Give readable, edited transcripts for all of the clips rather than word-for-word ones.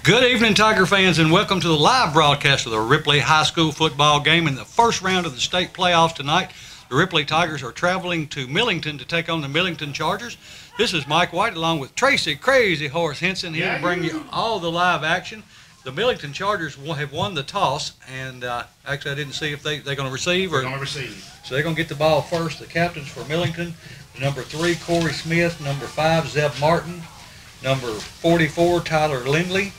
Good evening, Tiger fans, and welcome to the live broadcast of the Ripley High School football game in the first round of the state playoffs tonight. The Ripley Tigers are traveling to Millington to take on the Millington Chargers. This is Mike White along with Tracy Crazy Horse Henson here to bring you all the live action. The Millington Chargers have won the toss, and actually I didn't see if they're going to receive. They're going to receive. So they're going to get the ball first. The captains for Millington, number 3, Corey Smith, number 5, Zeb Martin, number 44, Tyler Lindley,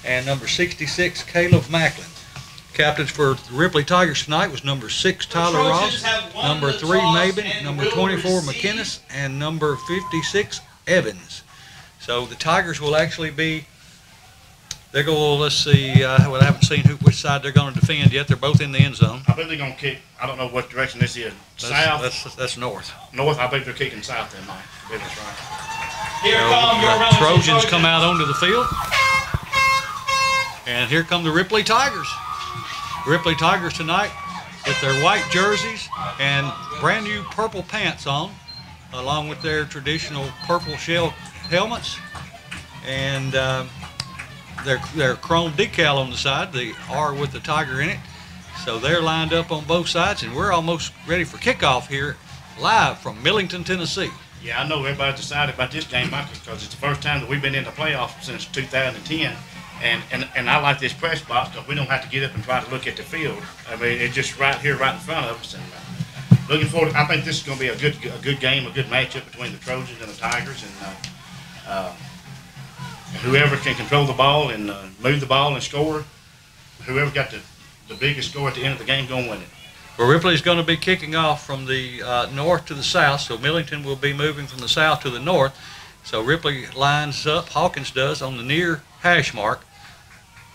and number 66, Caleb Macklin. Captains for the Ripley Tigers tonight was number 6, Tyler Ross, number 3, Mabin, number 24, McInnes, and number 56, Evans. So the Tigers will actually be, let's see, well, I haven't seen which side they're going to defend yet. They're both in the end zone. I believe they're going to kick, I don't know what direction this is. South? That's north. North, I believe they're kicking south then, Mike. I believe that's right. Here the Trojans come out onto the field. And here come the Ripley Tigers. Ripley Tigers tonight with their white jerseys and brand new purple pants on, along with their traditional purple shell helmets, and their chrome decal on the side, the R with the tiger in it. So they're lined up on both sides, and we're almost ready for kickoff here live from Millington, Tennessee. Yeah, I know everybody's excited about this game, Mike, because it's the first time that we've been in the playoffs since 2010. And I like this press box because we don't have to get up and try to look at the field. I mean, it's just right here, right in front of us. And looking forward, I think this is going to be a good game, a good matchup between the Trojans and the Tigers. And whoever can control the ball and move the ball and score, whoever got the biggest score at the end of the game, going to win it. Well, Ripley's going to be kicking off from the north to the south, so Millington will be moving from the south to the north. So Ripley lines up, Hawkins does, on the near hash mark.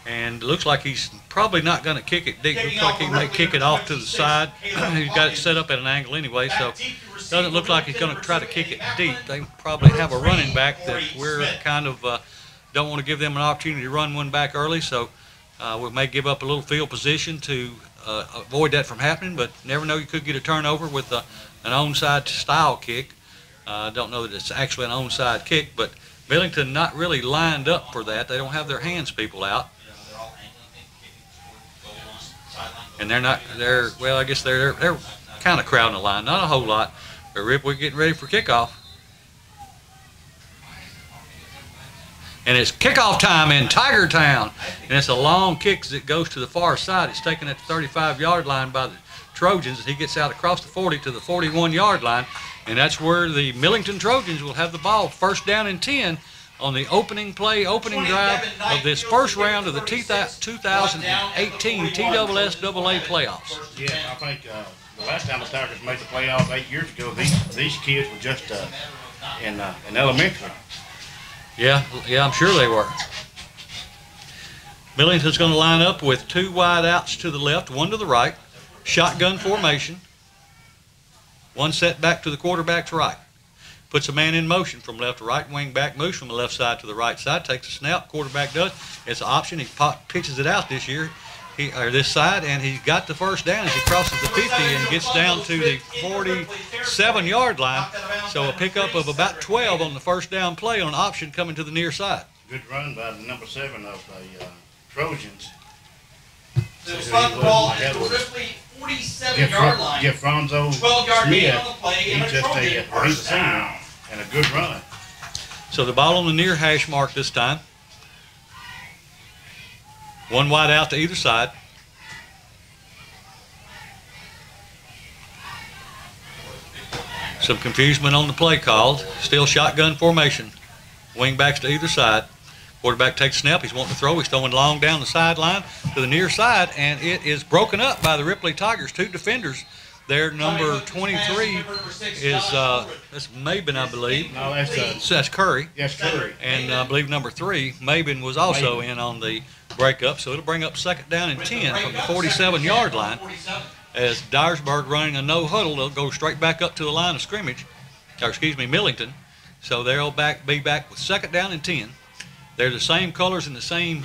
And it looks like he's probably not going to kick it deep. Looks like he may kick it off to the side. He's got it set up at an angle anyway, so it doesn't look like he's going to try to kick it deep. They probably have a running back that we're kind of don't want to give them an opportunity to run one back early, so we may give up a little field position to avoid that from happening, but never know, you could get a turnover with an onside style kick. Don't know that it's actually an onside kick, but Millington not really lined up for that. They don't have their hands people out. And well, I guess they're kind of crowding the line, not a whole lot. But we're getting ready for kickoff. And it's kickoff time in Tiger Town. And it's a long kick as it goes to the far side. It's taken at the 35-yard line by the Trojans. He gets out across the 40 to the 41-yard line. And that's where the Millington Trojans will have the ball, first down and 10 on the opening drive of this first round of the 2018 TSSAA playoffs. Yeah, I think the last time the Tigers made the playoffs 8 years ago, these kids were just in elementary. Yeah, I'm sure they were. Millington's going to line up with 2 wide outs to the left, 1 to the right, shotgun formation, 1 set back to the quarterback's right. Puts a man in motion from left to right, wing back moves from the left side to the right side, takes a snap, quarterback does. It's an option. He pitches it out this side, and he's got the first down as he crosses the 50 and gets down to the 47-yard line. So a pickup of about 12 on the first down play on an option coming to the near side. Good run by the number 7 of the Trojans. They'll spot the ball at the Ripley 47-yard line. Give Franzo 12-yard gain on the play, he's a senior and a good run. So the ball on the near hash mark this time. 1 wide out to either side. Some confusion on the play call. Still shotgun formation. Wing backs to either side. Quarterback takes a snap. He's wanting to throw. He's throwing long down the sideline to the near side, and it is broken up by the Ripley Tigers. 2 defenders. Their number 23 is that's Mabin, I believe. No, that's Curry. Yes, Curry. And I believe number 3, Mabin, was also in on the breakup. So it'll bring up second down and 10 from the 47-yard line. As Dyersburg running a no huddle, they'll go straight back up to the line of scrimmage. Or excuse me, Millington. So they'll be back with second down and 10. They're the same colors and the same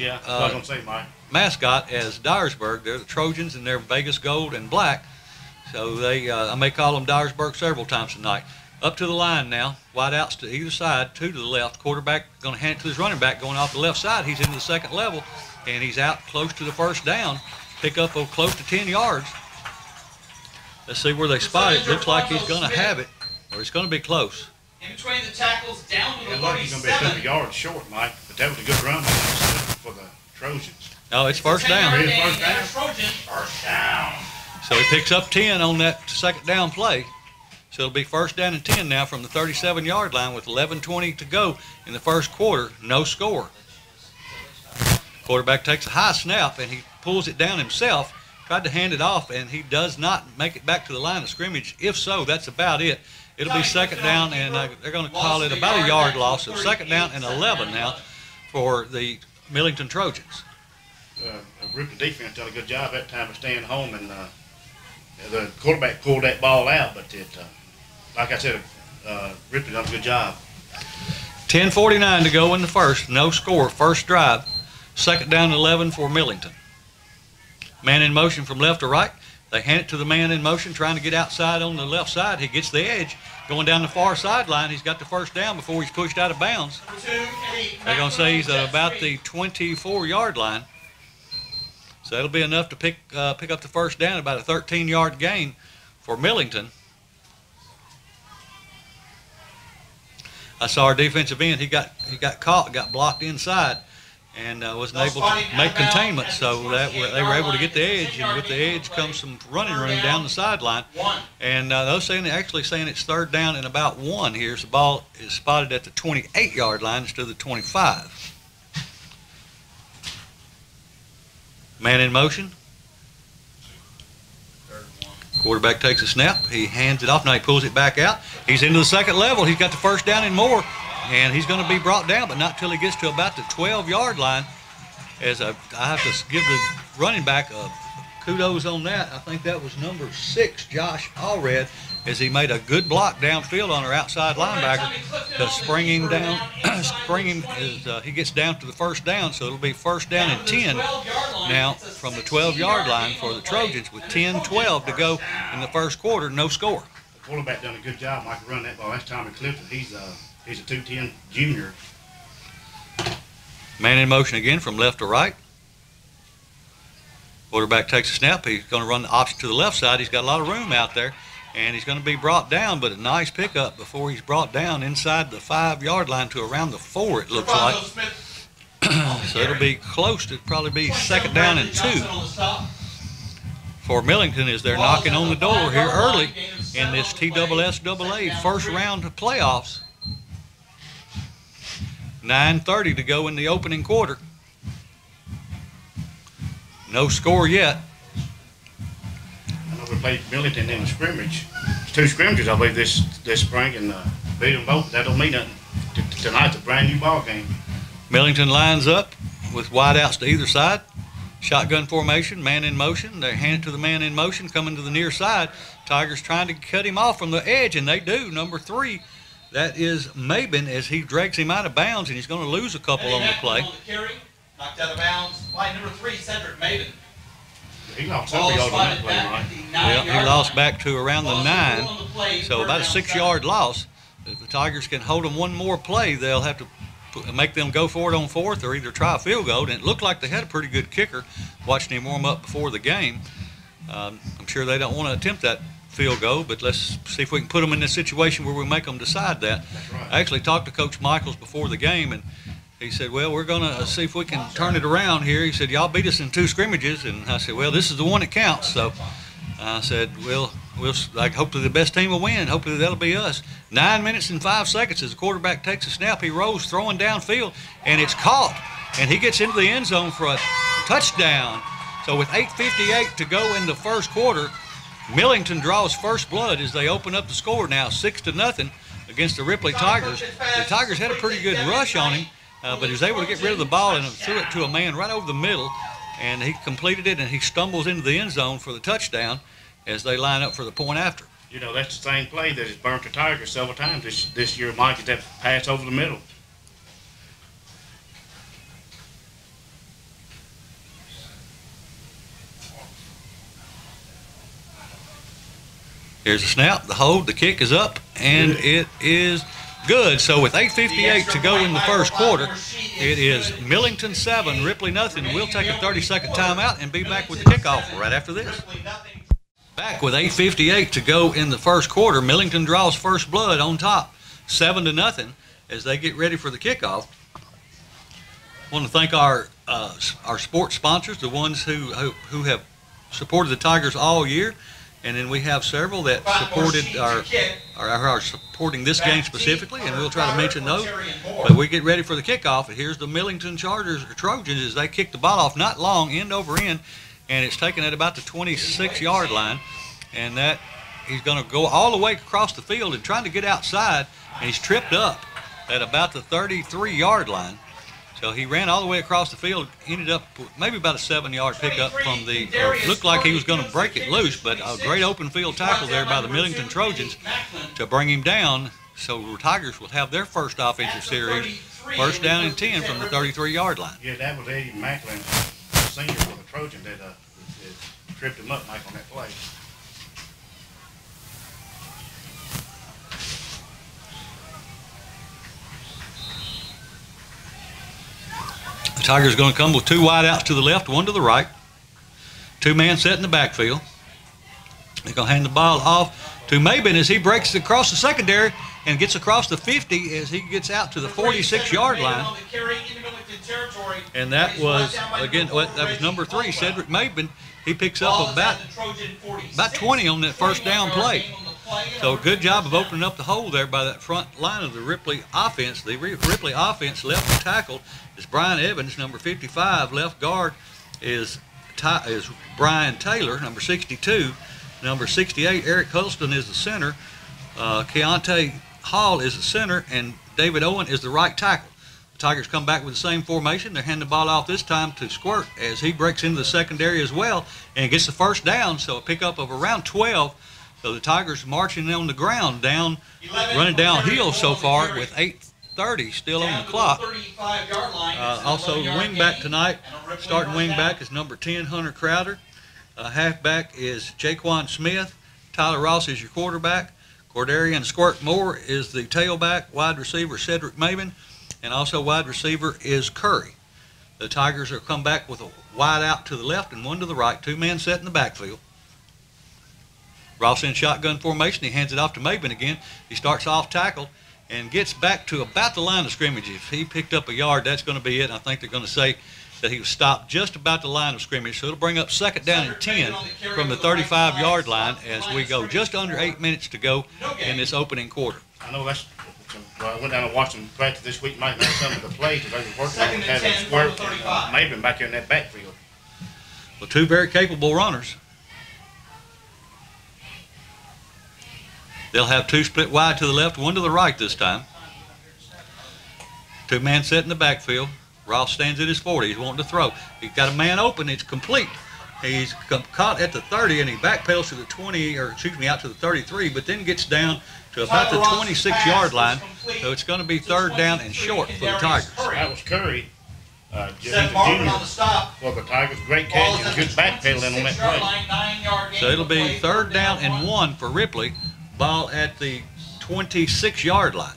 mascot as Dyersburg. They're the Trojans, and they're Vegas gold and black. So I may call them Dyersburg several times tonight. Up to the line now. Wide outs to either side, two to the left. Quarterback going to hand it to his running back going off the left side. He's into the second level, and he's out close to the first down. Pick up of close to 10 yards. Let's see where they spot it. Looks like he's going to have it, or it's going to be close. In between the tackles, down to the 37. He's going to be a couple yards short, Mike, but that was a good run for the Trojans. Oh, it's first down. It is first down. Trojan. First down. So he picks up 10 on that second down play. So it'll be first down and 10 now from the 37-yard line with 11:20 to go in the first quarter. No score. Quarterback takes a high snap, and he pulls it down himself. Tried to hand it off, and he does not make it back to the line of scrimmage. If so, that's about it. It'll be second down, and they're going to call it about a yard loss. So second down and 11 now for the Millington Trojans. Ripley defense done a good job that time of staying home, and the quarterback pulled that ball out. But like I said, Ripley done a good job. 10:49 to go in the first. No score. First drive. Second down and 11 for Millington. Man in motion from left to right. They hand it to the man in motion, trying to get outside on the left side. He gets the edge. Going down the far sideline, he's got the first down before he's pushed out of bounds. They're going to say he's at about the 24-yard line. So that'll be enough to pick up the first down, about a 13-yard gain for Millington. I saw our defensive end. He got caught, got blocked inside, and wasn't able to make containment. So they were able to get the edge, and with the edge comes some running room down the sideline. And those actually saying it's third down and about 1 here. So the ball is spotted at the 28-yard line instead of the 25. Man in motion. Quarterback takes a snap. He hands it off. Now he pulls it back out. He's into the second level. He's got the first down and more. And he's going to be brought down, but not till he gets to about the 12-yard line. As I have to give the running back kudos on that. I think that was number 6, Josh Allred, as he made a good block downfield on our outside linebacker to spring him down. As he gets down to the first down, so it'll be first down and 10 now from the 12-yard line for the Trojans with 10-12 to go in the first quarter. No score. The quarterback done a good job, Mike, running that ball. That's Tommy Clifton. He's a 210 junior. Man in motion again from left to right. Quarterback takes a snap. He's going to run the option to the left side. He's got a lot of room out there, and he's going to be brought down, but a nice pickup before he's brought down inside the 5-yard line to around the 4, it looks like. So it'll be close to probably be second down and 2 for Millington as they're knocking on the door here early in this TSSAA first round of playoffs. 9:30 to go in the opening quarter. No score yet. I know we played Millington in the scrimmage. It's 2 scrimmages, I believe, this spring, and beat them both. That don't mean nothing. Tonight's a brand new ball game. Millington lines up with wideouts to either side. Shotgun formation, man in motion. They hand it to the man in motion, coming to the near side. Tigers trying to cut him off from the edge, and they do. Number 3, that is Mabin, as he drags him out of bounds, and he's going to lose a couple on the play. Knocked out of bounds by number 3, Cedric Mabin. He lost several yards on that play, right? Well, he lost back to around the 9, so about a 6-yard loss. If the Tigers can hold them one more play, they'll have to make them go for it on 4th or either try a field goal. And it looked like they had a pretty good kicker, watching him warm up before the game. I'm sure they don't want to attempt that field goal, but let's see if we can put them in this situation where we make them decide that. Right. I actually talked to Coach Michaels before the game, and he said, well, we're going to see if we can turn it around here. He said, y'all beat us in 2 scrimmages. And I said, well, this is the one that counts. So I said, we'll hopefully the best team will win. Hopefully that'll be us. 9 minutes and 5 seconds as the quarterback takes a snap. He rolls, throwing downfield, and it's caught. And he gets into the end zone for a touchdown. So with 8:58 to go in the first quarter, Millington draws first blood as they open up the score now 6-0 against the Ripley Tigers. The Tigers had a pretty good rush on him, but he was able to get rid of the ball and threw it to a man right over the middle, and he completed it, and he stumbles into the end zone for the touchdown as they line up for the point after. You know, that's the same play that has burnt the Tigers several times this year, Mike, is that pass over the middle. Here's a snap, the hold, the kick is up, and it is good. So with 8:58 to go in the first quarter, it is Millington 7, Ripley nothing. We'll take a 30-second timeout and be back with the kickoff right after this. Back with 8:58 to go in the first quarter, Millington draws first blood on top, 7-0 as they get ready for the kickoff. I want to thank our sports sponsors, the ones who have supported the Tigers all year. And then we have several that supported are supporting this game specifically, and we'll try to mention those. But we get ready for the kickoff, and here's the Millington Trojans as they kick the ball off, not long, end over end, and it's taken at about the 26-yard line. And that he's going to go all the way across the field and trying to get outside, and he's tripped up at about the 33-yard line. So he ran all the way across the field, ended up maybe about a 7-yard pickup from the, looked like he was going to break it loose, but a great open field tackle there by the Millington Trojans to bring him down. So the Tigers will have their first offensive series, first down and 10 from the 33-yard line. Yeah, that was Eddie Macklin, senior for the Trojan, that tripped him up, Mike, on that play. The Tigers are going to come with 2 wide outs to the left, 1 to the right. 2-man set in the backfield. They're going to hand the ball off to Mabin as he breaks across the secondary and gets across the 50 as he gets out to the 46-yard line. And that was, again, that was number 3, Cedric Mabin. He picks up about 20 on that first down play. So good job of opening up the hole there by that front line of the Ripley offense. The Ripley offense left tackle is Brian Evans, number 55. Left guard is Brian Taylor, number 62. Number 68, Eric Hulston is the center. Keontae Hall is the center, and David Owen is the right tackle. The Tigers come back with the same formation. They hand the ball off this time to Squirt as he breaks into the secondary as well and gets the first down, so a pickup of around 12. So the Tigers marching on the ground, running downhill so far with 8:30 still on the clock. Also, wingback tonight, starting wingback is number 10, Hunter Crowder. Halfback is Jaquan Smith. Tyler Ross is your quarterback. Cordarian Squirt Moore is the tailback. Wide receiver Cedric Mabin, and also wide receiver is Curry. The Tigers are come back with a wide out to the left and 1 to the right. 2-man set in the backfield. Ross in shotgun formation. He hands it off to Mabin again. He starts off tackle and gets back to about the line of scrimmage. If he picked up a yard, that's going to be it. I think they're going to say that he was stopped just about the line of scrimmage. So it'll bring up 2nd down and 10 from the 35-yard line as we go just under 8 minutes to go in this opening quarter. I know that's. I went down and watched them practice this week. Might know some of the plays that they were working on having Squirt and Mabin back here in that backfield. Well, 2 very capable runners. They'll have 2 split wide to the left, 1 to the right this time. 2-man set in the backfield. Ross stands at his 40. He's wanting to throw. He's got a man open. It's complete. He's caught at the 30, and he backpedals to the 20, or excuse me, out to the 33, but then gets down to about the 26-yard line. So it's going to be 3rd down and short for the Tigers. That was Curry. Junior for the Tigers. Great catch and good backpedaling on that play. So it'll be 3rd down and 1 for Ripley. Ball at the 26-yard line.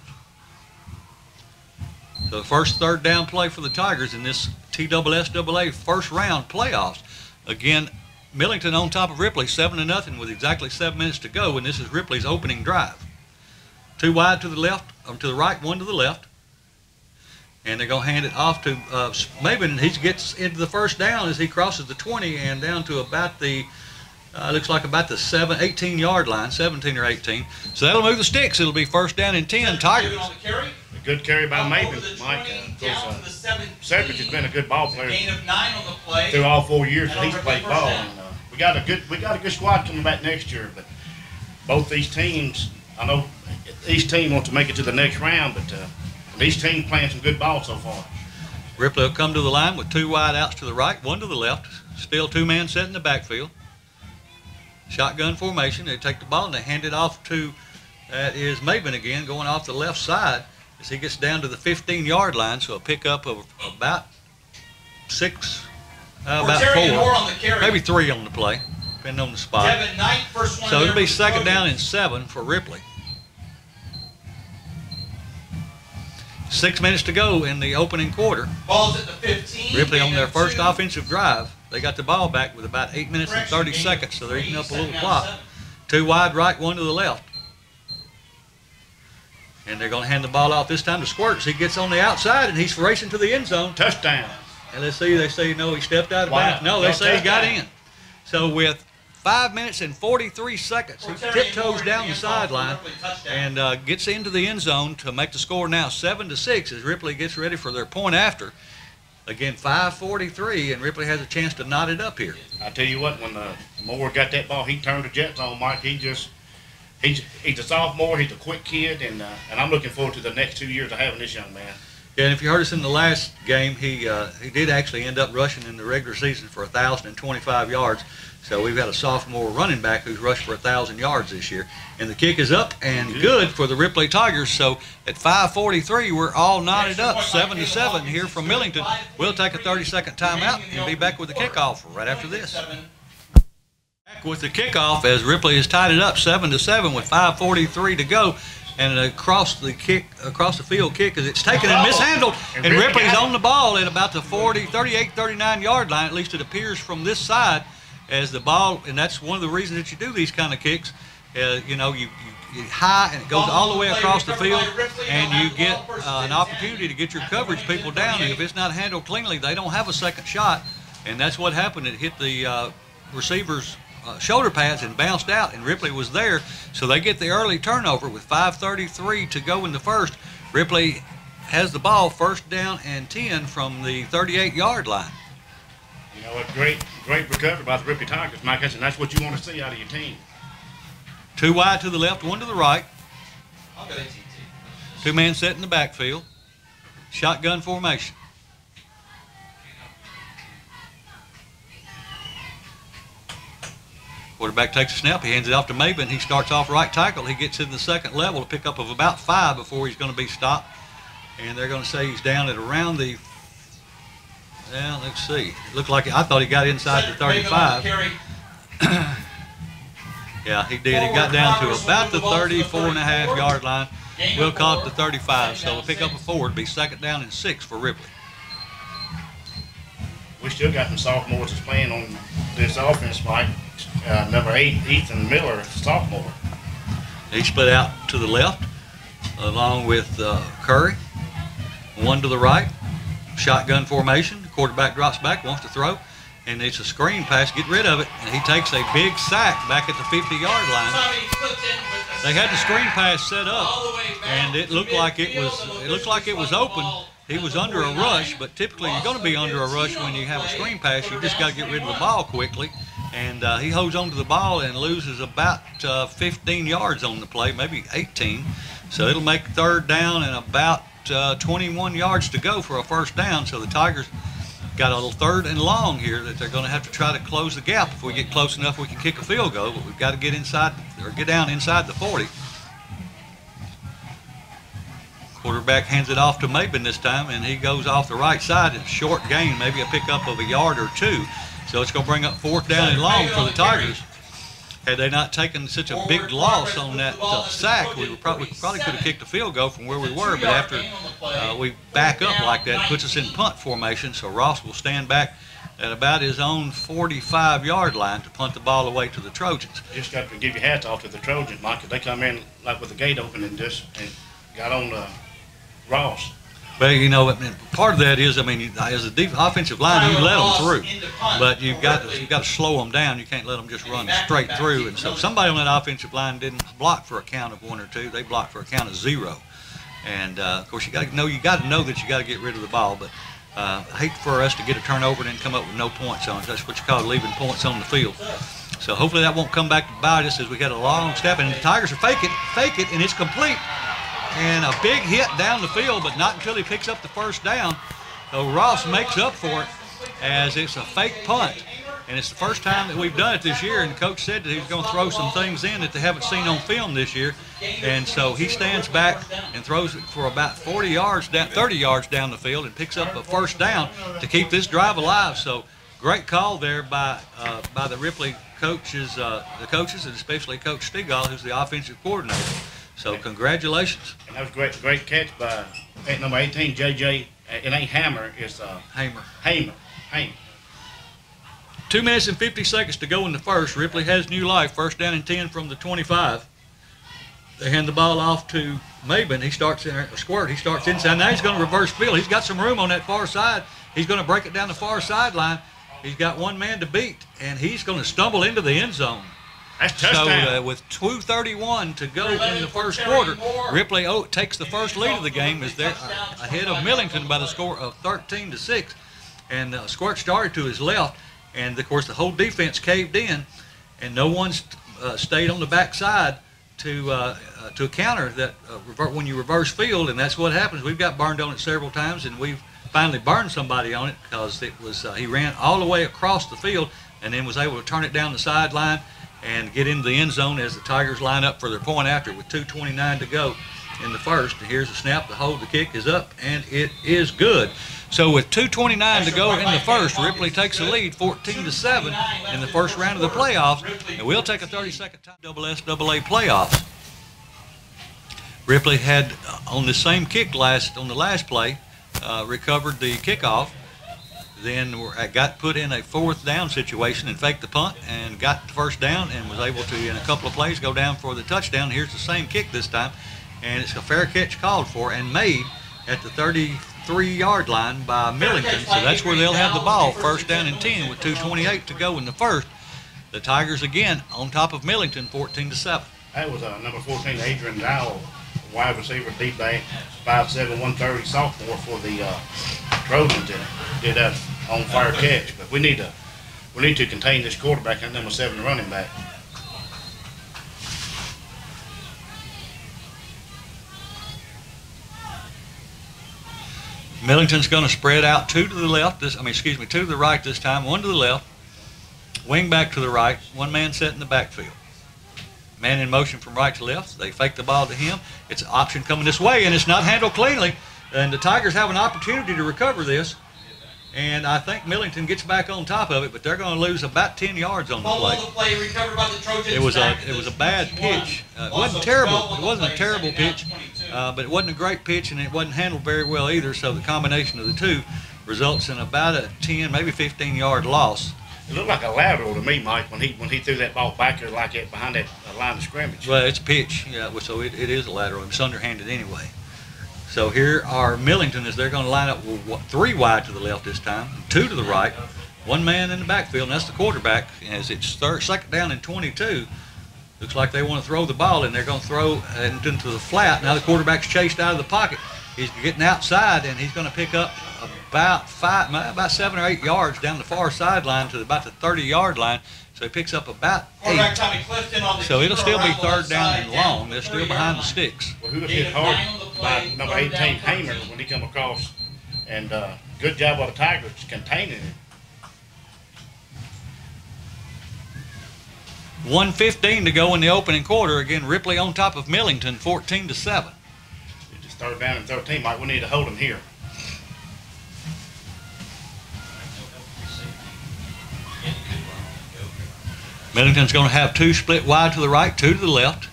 So the first 3rd down play for the Tigers in this TSSAA first round playoffs. Again, Millington on top of Ripley, 7-0 with exactly 7 minutes to go, and this is Ripley's opening drive. 2 wide to the left, to the right, 1 to the left. And they're going to hand it off to Mabin, and he gets into the first down as he crosses the 20 and down to about the looks like about the 18-yard line, 17 or 18. So that'll move the sticks. It'll be 1st down and 10, Tigers. A good carry by Mabin, Mike. Cedric has been a good ball player through all 4 years that he's played ball. And, we got a good squad coming back next year, but both these teams, I know each team wants to make it to the next round, but these teams playing some good ball so far. Ripley will come to the line with 2 wide outs to the right, 1 to the left. Still 2-man set in the backfield. Shotgun formation. They take the ball and they hand it off to, that is Mabin again, going off the left side as he gets down to the 15-yard line. So a pickup of about 6, about 4, maybe 3 on the play, depending on the spot. So it'll be 2nd down and 7 for Ripley. 6 minutes to go in the opening quarter. Ball's at the 15. Ripley on their first offensive drive. They got the ball back with about 8 minutes and 30 seconds, so they're eating up a little clock. 2 wide right, 1 to the left. And they're going to hand the ball off this time to Squirts. He gets on the outside, and he's racing to the end zone. Touchdown. And let's see, they say, no, he stepped out of bounds. No, they say he got in. So with 5 minutes and 43 seconds, he tiptoes down the sideline and gets into the end zone to make the score now 7-6 as Ripley gets ready for their point after. Again, 5:43, and Ripley has a chance to knot it up here. I tell you what, when Moore got that ball, he turned the Jets on, Mike. He's a sophomore. He's a quick kid, and I'm looking forward to the next 2 years of having this young man. Yeah, and if you heard us in the last game, he did actually end up rushing in the regular season for 1,025 yards. So we've got a sophomore running back who's rushed for 1,000 yards this year. And the kick is up and good for the Ripley Tigers. So at 5:43, we're all knotted up, 7-7 here from Millington. We'll take a 30-second timeout and be back with the kickoff right after this. Back with the kickoff as Ripley has tied it up 7-7 with 5:43 to go. And across the field kick as it's taken and mishandled. And Ripley's on the ball at about the 38-39 yard line, at least it appears from this side, as the ball, and that's one of the reasons that you do these kind of kicks. You know, you high and it goes all the way across the field, and you get an opportunity to get your coverage people down. And if it's not handled cleanly, they don't have a second shot. And that's what happened. It hit the receiver's shoulder pads and bounced out, and Ripley was there. So they get the early turnover with 5:33 to go in the first. Ripley has the ball, first down and 10 from the 38-yard line. You know, a great recovery by the Ripley Tigers, Mike, and that's what you want to see out of your team. 2 wide to the left, 1 to the right. 2 men set in the backfield. Shotgun formation. Quarterback takes a snap. He hands it off to Maben. He starts off right tackle. He gets in the second level, a pickup of about 5 before he's going to be stopped. And they're going to say he's down at around the, well, let's see. It looked like, I thought he got inside the 35. Yeah, he did. He got down to about the 34.5 yard line. We'll call it the 35. So a pickup of 4 would be second down and 6 for Ripley. We still got some sophomores that's playing on this offense, Mike. Number 8, Ethan Miller, sophomore. He split out to the left along with Curry. 1 to the right. Shotgun formation. The quarterback drops back, wants to throw, and it's a screen pass. Get rid of it, and he takes a big sack back at the 50-yard line. They had the screen pass set up, and it looked like it was open. He was under a rush, but typically you're going to be under a rush when you have a screen pass. You just got to get rid of the ball quickly. And he holds on to the ball and loses about 15 yards on the play, maybe 18. So it'll make third down and about 21 yards to go for a first down. So the Tigers got a little third and long here that they're going to have to try to close the gap. If we get close enough, we can kick a field goal, but we've got to get inside or get down inside the 40. Quarterback hands it off to Maben this time, and he goes off the right side. It's a short gain, maybe a pickup of a yard or 2. So it's going to bring up fourth down and long for the Tigers. Had they not taken such a big loss on that sack, we probably could have kicked a field goal from where we were. But after we back up like that, it puts us in punt formation. So Ross will stand back at about his own 45-yard line to punt the ball away to the Trojans. Just got to give your hats off to the Trojans, Mike, because they come in like with the gate open and got on Ross. Well, you know, part of that is, I mean, as a offensive line, you let them through, but you've got to slow them down. You can't let them just run straight through. And so somebody on that offensive line didn't block for a count of 1 or 2; they blocked for a count of 0. And of course, you got to know that you got to get rid of the ball. But I hate for us to get a turnover and then come up with no points on it. That's what you call leaving points on the field. So hopefully that won't come back to bite us as we got a long step. And the Tigers are fake it, and it's complete. And a big hit down the field, but not until he picks up the first down. So Ross makes up for it as it's a fake punt. And it's the first time that we've done it this year, and the coach said that he was going to throw some things in that they haven't seen on film this year. And so he stands back and throws it for about 30 yards down the field and picks up a first down to keep this drive alive. So great call there by the Ripley coaches, and especially Coach Stegall, who's the offensive coordinator. So congratulations. And that was great catch by at number 18, JJ. It ain't Hammer. It's Hamer. Hamer. 2 minutes and 50 seconds to go in the first. Ripley has new life. First down and 10 from the 25. They hand the ball off to Maben. He starts in a squirt. He starts inside. Now he's going to reverse field. He's got some room on that far side. He's going to break it down the far sideline. He's got one man to beat, and he's going to stumble into the end zone. That's touchdown. So with 2:31 to go in the first quarter, Ripley takes the first lead of the game as they're ahead of Millington by the score of 13-6. And squirt started to his left, and of course the whole defense caved in, and no one's stayed on the backside to counter that when you reverse field, and that's what happens. We've got burned on it several times, and we've finally burned somebody on it because it was he ran all the way across the field and then was able to turn it down the sideline and get into the end zone as the Tigers line up for their point after with 2:29 to go in the first. And here's the snap, the hold, the kick is up, and it is good. So with 2:29 to go in the first, Ripley takes the lead 14-7 in the first round of the playoffs, and we'll take a 30-second time. SSAA playoffs. Ripley had on the same kick on the last play, recovered the kickoff, then got put in a fourth down situation and faked the punt and got the first down and was able to, in a couple of plays, go down for the touchdown. Here's the same kick this time, and it's a fair catch called for and made at the 33-yard line by Millington. So that's where they'll have the ball, first down and 10 with 2:28 to go in the first. The Tigers again on top of Millington, 14-7. That was number 14, Adrian Dowell, wide receiver, deep back, 5'7", 130 sophomore for the Trojans. Did that on fire catch. But we need to contain this quarterback and number 7 running back. Millington's going to spread out two to the left. Two to the right this time. One to the left. Wing back to the right. One man set in the backfield. Man in motion from right to left. They fake the ball to him. It's an option coming this way, and it's not handled cleanly. And the Tigers have an opportunity to recover this. And I think Millington gets back on top of it, but they're going to lose about 10 yards on the play. Recovered by the Trojans. It was a bad pitch. It wasn't terrible. It wasn't a terrible pitch, but it wasn't a great pitch, and it wasn't handled very well either. So the combination of the two results in about a 10, maybe 15-yard loss. It looked like a lateral to me, Mike, when he threw that ball back there like that behind that line of scrimmage. Well, it's a pitch, yeah. So it is a lateral. It's underhanded anyway. So here are Millington as they're going to line up 3 wide to the left this time, 2 to the right, one man in the backfield, and that's the quarterback. As it's second down and 22, looks like they want to throw the ball, and they're going to throw into the flat. Now the quarterback's chased out of the pocket. He's getting outside, and he's going to pick up about 7 or 8 yards down the far sideline to about the 30-yard line. So he picks up about 8. So it'll still be third down and long. They're still behind the sticks. Well, who was hit hard by number 18, Hamer, when he come across. And good job by the Tigers containing him. 1:15 to go in the opening quarter. Again, Ripley on top of Millington, 14-7. It's third down and 13, Mike. We need to hold him here. Millington's going to have 2 split wide to the right, 2 to the left.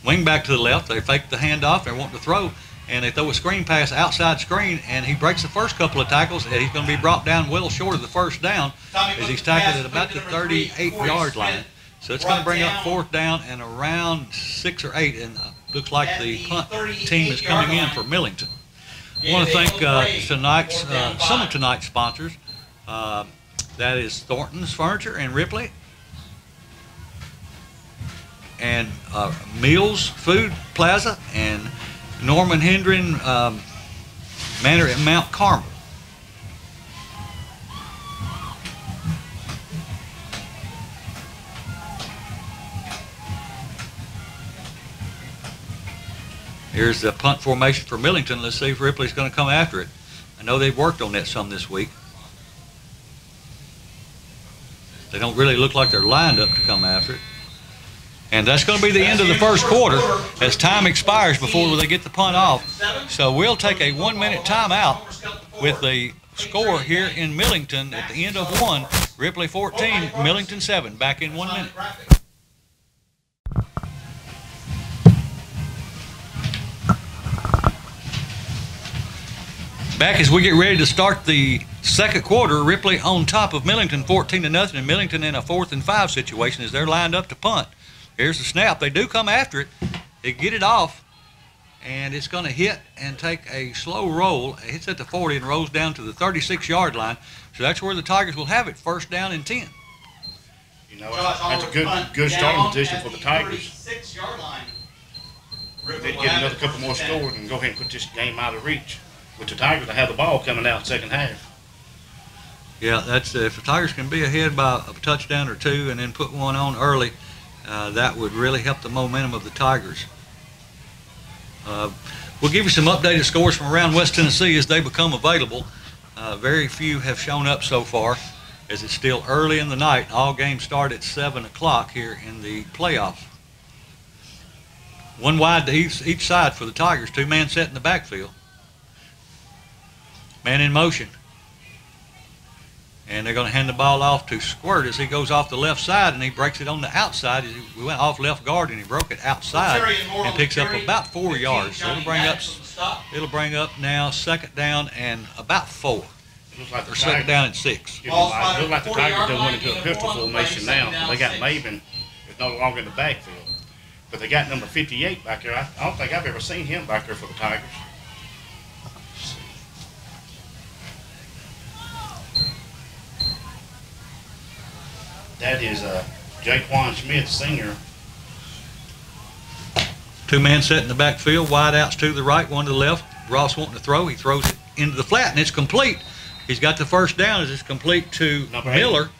Wing back to the left. They fake the handoff. They're wanting to throw, and they throw a screen pass, outside screen, and he breaks the first couple of tackles, and he's going to be brought down well short of the first down as he's tackled at about the 38-yard line. So it's going to bring up fourth down and around 6 or 8, and looks like the punt team is coming in for Millington. I want to thank some of tonight's sponsors. That is Thornton's Furniture in Ripley, and Mills Food Plaza, and Norman Hendren Manor at Mount Carmel. Here's the punt formation for Millington. Let's see if Ripley's going to come after it. I know they've worked on that some this week. They don't really look like they're lined up to come after it. And that's going to be the end of the first quarter as time expires before they get the punt off. So we'll take a 1-minute timeout with the score here in Millington at the end of 1. Ripley 14, Millington 7. Back in 1 minute. Back as we get ready to start the second quarter, Ripley on top of Millington 14-0, and Millington in a 4th and 5 situation as they're lined up to punt. Here's the snap. They do come after it. They get it off, and it's going to hit and take a slow roll. It hits at the 40 and rolls down to the 36-yard line. So that's where the Tigers will have it, 1st down and 10. You know, that's a good starting position for the Tigers. 36-yard line. They'd get another couple more scores and go ahead and put this game out of reach. With the Tigers to have the ball coming out second half. Yeah, that's if the Tigers can be ahead by a touchdown or two and then put one on early, that would really help the momentum of the Tigers. We'll give you some updated scores from around West Tennessee as they become available. Very few have shown up so far, as it's still early in the night. All games start at 7 o'clock here in the playoffs. One wide to each side for the Tigers, 2-man set in the backfield. Man in motion. And they're going to hand the ball off to Squirt as he goes off the left side, and he breaks it on the outside. We went off left guard and he broke it outside and picks up about 4 yards. So it'll bring up now 2nd down and about 4. Looks like or 2nd down and 6. It looks like the Tigers done went into a pistol formation now. They got Maven is no longer in the backfield. But they got number 58 back there. I don't think I've ever seen him back there for the Tigers. That is Jaquan Smith, senior. 2-man set in the backfield, wide outs to the right, one to the left. Ross wanting to throw. He throws it into the flat, and it's complete. He's got the 1st down as it's complete to Miller,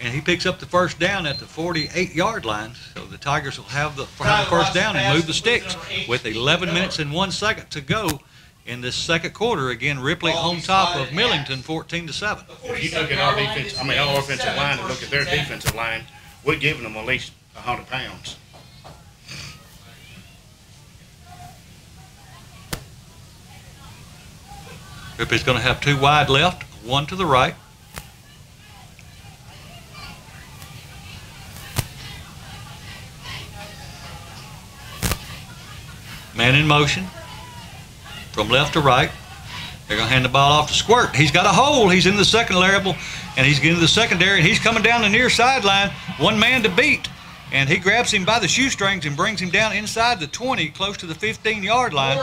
and he picks up the 1st down at the 48-yard line. So the Tigers will have the 1st down and move the sticks with 11 minutes and 1 second to go in this second quarter. Again, Ripley on top of Millington 14-7. If you look at our defense, our offensive line, and look at their defensive line, we're giving them at least 100 pounds. Ripley's going to have 2 wide left, 1 to the right. Man in motion. From left to right. They're going to hand the ball off to Squirt. He's got a hole. He's in the secondary, and he's getting to the secondary, and he's coming down the near sideline. 1 man to beat, and he grabs him by the shoestrings and brings him down inside the 20, close to the 15-yard line,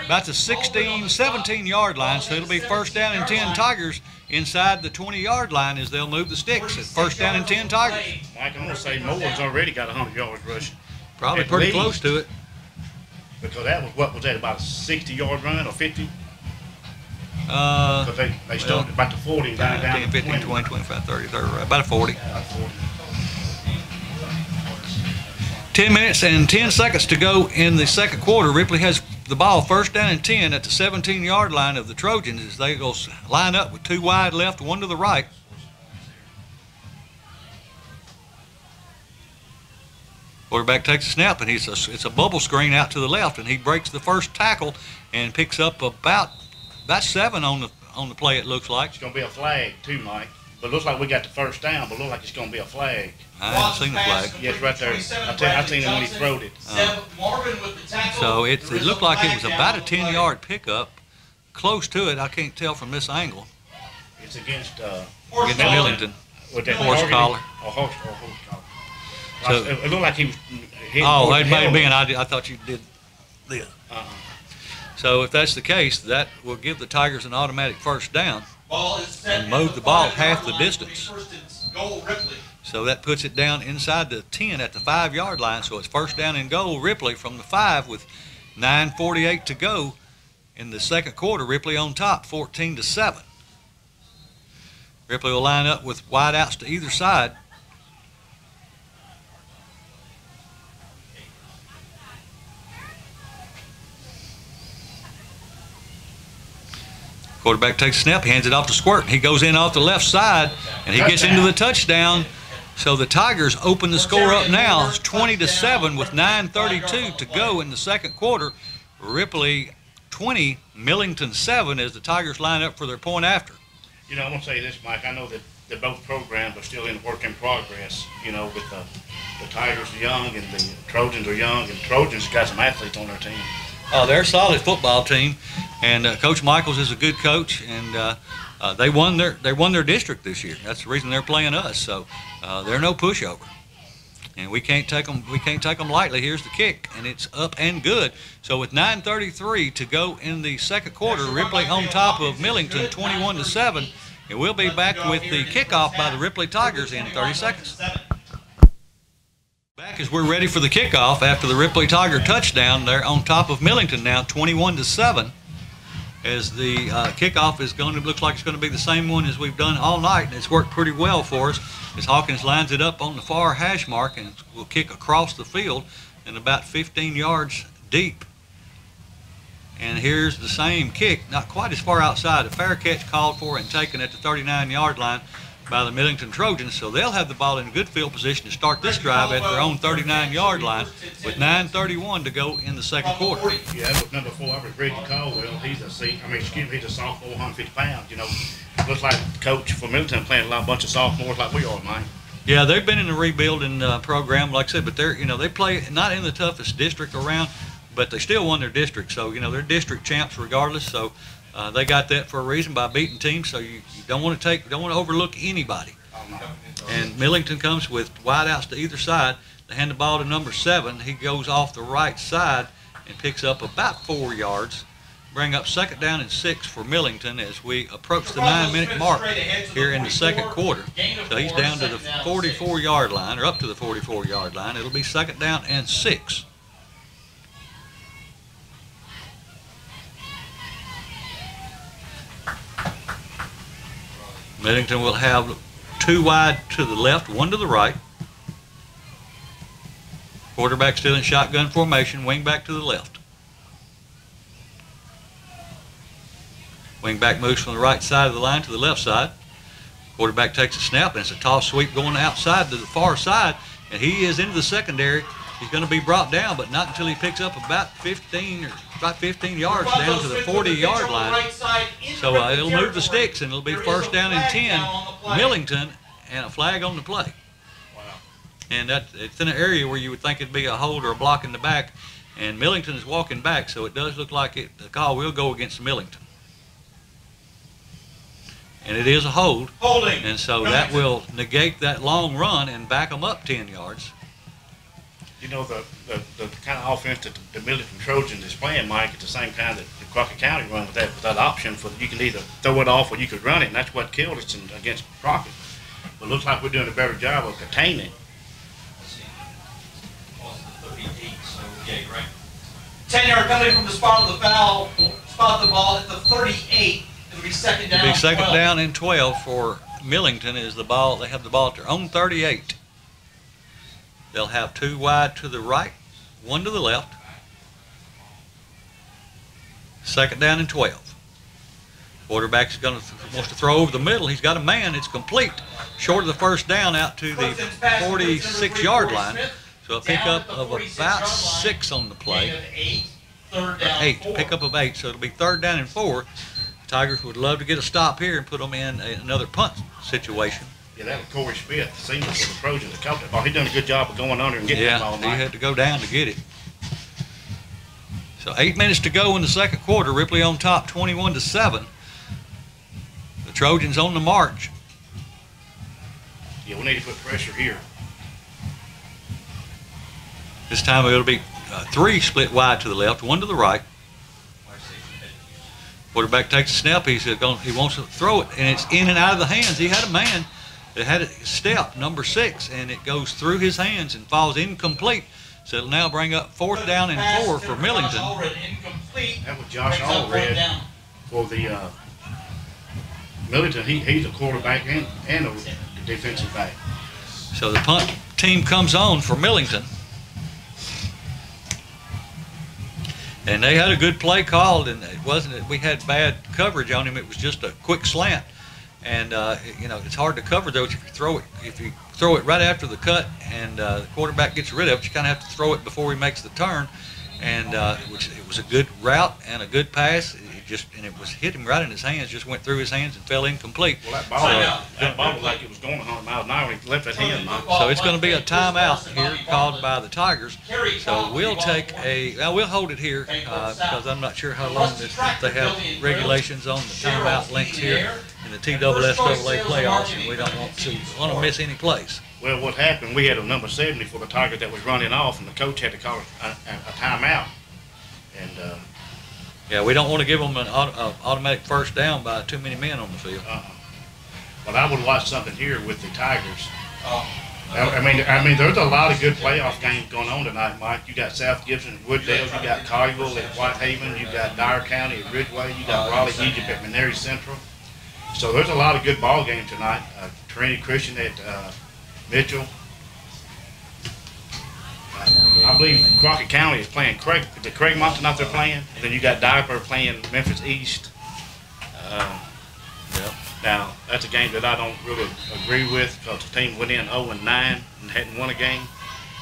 about the 16, 17-yard line. So it'll be 1st down and 10 Tigers inside the 20-yard line as they'll move the sticks at 1st down and 10 Tigers. Mike, I'm going to say Moore's already got 100 yards rushing. Probably pretty close to it. Because that was, what was that, about a 60-yard run or 50? Because they started about the 40 and down 10, 15, 20, 25, 30, 30, about a 40. 10 minutes and 10 seconds to go in the second quarter. Ripley has the ball 1st down and 10 at the 17-yard line of the Trojans as they go line up with 2 wide left, 1 to the right. Quarterback takes a snap, and it's a bubble screen out to the left, and he breaks the first tackle and picks up about 7 on the play, it looks like. It's going to be a flag too, Mike. But it looks like we got the 1st down, but it looks like it's going to be a flag. I haven't seen the flag. Yes, right there. I seen it when he throwed it. So it looked like it was about a 10-yard pickup. Close to it, I can't tell from this angle. It's against Millington. With that horse collar. Horse collar. So, it looked like he was hitting. Oh, it may have been. I thought you did this. So if that's the case, that will give the Tigers an automatic 1st down and move the ball half the distance. So that puts it down inside the 10 at the 5-yard line. So it's 1st down and goal. Ripley from the 5 with 9:48 to go in the second quarter. Ripley on top, 14-7. Ripley will line up with wide outs to either side. Quarterback takes a snap, he hands it off to Squirt. He goes in off the left side, and he gets into the touchdown. So the Tigers open the score up now. It's 20-7 with 9:32 to go in the second quarter. Ripley 20, Millington 7 as the Tigers line up for their point after. You know, I'm going to say this, Mike. I know that both programs are still in work in progress. You know, with the Tigers are young and the Trojans are young, and Trojans got some athletes on their team. They're a solid football team. And Coach Michaels is a good coach, and they won their district this year. That's the reason they're playing us. So they're no pushover, and we can't take them lightly. Here's the kick, and it's up and good. So with 9:33 to go in the second quarter, Ripley on top of Millington, 21-7. And we'll be back with the kickoff by the Ripley Tigers in 30 seconds. Back as we're ready for the kickoff after the Ripley Tiger touchdown. They're on top of Millington now, 21-7. As the kickoff is looks like it's going to be the same one as we've done all night, and it's worked pretty well for us. As Hawkins lines it up on the far hash mark, and will kick across the field and about 15 yards deep. And here's the same kick, not quite as far outside. A fair catch called for and taken at the 39-yard line by the Millington Trojans. So they'll have the ball in good field position to start this drive at their own 39-yard line with 9:31 to go in the second quarter. Yeah, with number 4, Reggie Caldwell. He's a sophomore, 150 pounds. You know, looks like the coach for Millington playing a bunch of sophomores like we are, Mike. Yeah, they've been in the rebuilding program, like I said, but they play not in the toughest district around, but they still won their district. So, they're district champs regardless. So they got that for a reason by beating teams. So you don't want to overlook anybody. And Millington comes with wideouts to either side. They hand the ball to number 7. He goes off the right side and picks up about 4 yards. Bring up second down and 6 for Millington as we approach the 9-minute mark here in the second quarter. So he's down to the 44-yard line, or up to the 44-yard line. It'll be second down and 6. Millington will have 2 wide to the left, 1 to the right. Quarterback still in shotgun formation, wing back to the left. Wing back moves from the right side of the line to the left side. Quarterback takes a snap, and it's a toss sweep going outside to the far side, and he is into the secondary. He's going to be brought down, but not until he picks up about 15 yards down to the 40-yard line. So it'll move the sticks, and it'll be first down and 10, Millington, and a flag on the play. And it's in an area where you would think it'd be a hold or a block in the back, and Millington is walking back, so it does look like the call will go against Millington. And it is a hold, and so that will negate that long run and back them up 10 yards. You know, the kind of offense that the Millington Trojans is playing, Mike, it's the same kind that the Crockett County run with that option for you can either throw it off or you could run it, and that's what killed us against Crockett. But it looks like we're doing a better job of containing it. 10-yard penalty from the spot of the foul, spot the ball at the 38. It'll be second down. It'll be second down and 12 for Millington. Is the ball? They have the ball at their own 38. They'll have 2 wide to the right, 1 to the left. Second down and 12. Quarterback wants to throw over the middle. He's got a man. It's complete. Short of the first down out to the 46-yard line. So a pickup of about 6 on the play. 8. Pickup of 8. So it'll be third down and 4. Tigers would love to get a stop here and put them in another punt situation. Yeah, that was Corey Smith, the senior for the Trojans, that caught that ball. He done a good job of going under and getting that ball. Yeah, he had to go down to get it. So 8 minutes to go in the second quarter. Ripley on top, 21-7. The Trojans on the march. Yeah, we need to put pressure here. This time it'll be 3 split wide to the left, 1 to the right. Quarterback takes a snap. He wants to throw it, and it's in and out of the hands. He had a man that had a step, number 6, and it goes through his hands and falls incomplete. So it'll now bring up fourth down and 4 for Millington. That was Josh Allred for the Millington. He's a quarterback and a defensive back. So the punt team comes on for Millington. And they had a good play called, and it wasn't that we had bad coverage on him. It was just a quick slant, and it's hard to cover those if you throw it right after the cut, and the quarterback gets rid of it. You kind of have to throw it before he makes the turn, and it was a good route and a good pass. It it was hit him right in his hands, just went through his hands and fell incomplete. Well, that ball looked like it was going 100 miles an hour when he left that hand, Mike. So it's going to be a timeout here called by the Tigers. So we'll we'll hold it here because I'm not sure how long they have regulations on the timeout lengths here in the TSSAA playoffs, and we don't want to miss any plays. Well, what happened, we had a number 70 for the Tigers that was running off, and the coach had to call a timeout. And yeah, we don't want to give them an automatic first down by too many men on the field. But I would watch something here with the Tigers. I mean, there's a lot of good playoff games going on tonight, Mike. You got South Gibson at Wooddale, you got Collierville at Whitehaven, you got Dyer County at Ridgeway, you got Raleigh Egypt at Maneri Central. So there's a lot of good ball games tonight. Trinity Christian at Mitchell. I believe Crockett County is playing the Craigmont tonight they're playing, and then you got Diaper playing Memphis East. Now, that's a game that I don't really agree with because the team went in 0-9 and hadn't won a game.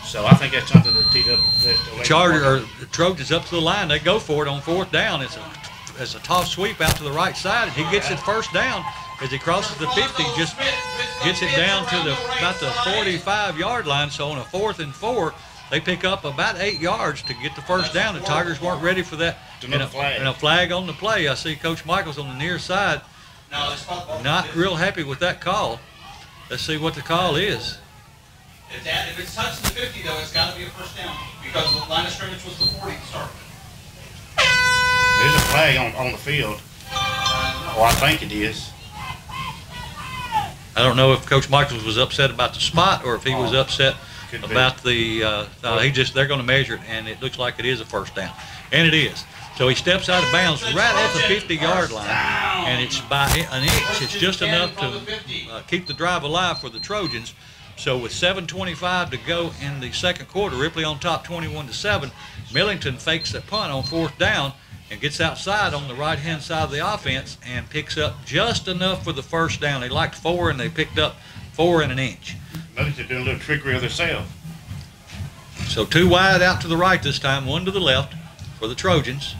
So I think that's something that the Trojans up to the line, they go for it on 4th down. It's a toss sweep out to the right side, and he gets it first down as he crosses the 50, just gets it down to about the 45-yard line. So on a 4th and 4, they pick up about 8 yards to get the first down. The Tigers weren't ready for that. And a flag on the play. I see Coach Michaels on the near side. Not real happy with that call. Let's see what the call is. If it's touching the 50, though, it's got to be a first down because the line of scrimmage was the 40 to start with. There's a flag on the field. Oh, I think it is. I don't know if Coach Michaels was upset about the spot or if he was upset about the. They're going to measure it, and it looks like it is a first down, and it is. So he steps out of bounds right at the 50-yard line, and it's by an inch. It's just enough to keep the drive alive for the Trojans. So with 7:25 to go in the second quarter, Ripley on top 21-7. Millington fakes a punt on 4th down and gets outside on the right-hand side of the offense and picks up just enough for the first down. They liked 4, and they picked up 4 and an inch. Millington doing a little trickery of themselves. So 2 wide out to the right this time, 1 to the left for the Trojans.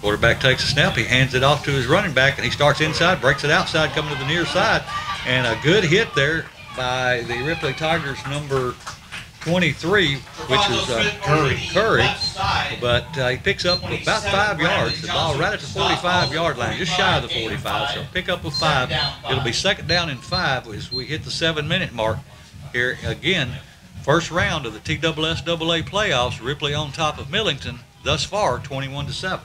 Quarterback takes a snap, he hands it off to his running back, and he starts inside, breaks it outside, coming to the near side, and a good hit there by the Ripley Tigers number 23, which is Curry, but he picks up about 5 yards, the ball right at the 45-yard line, just shy of the 45, so pick up with 5. It'll be 2nd down and 5 as we hit the 7-minute mark here again. First round of the TSSAA playoffs, Ripley on top of Millington, thus far 21-7.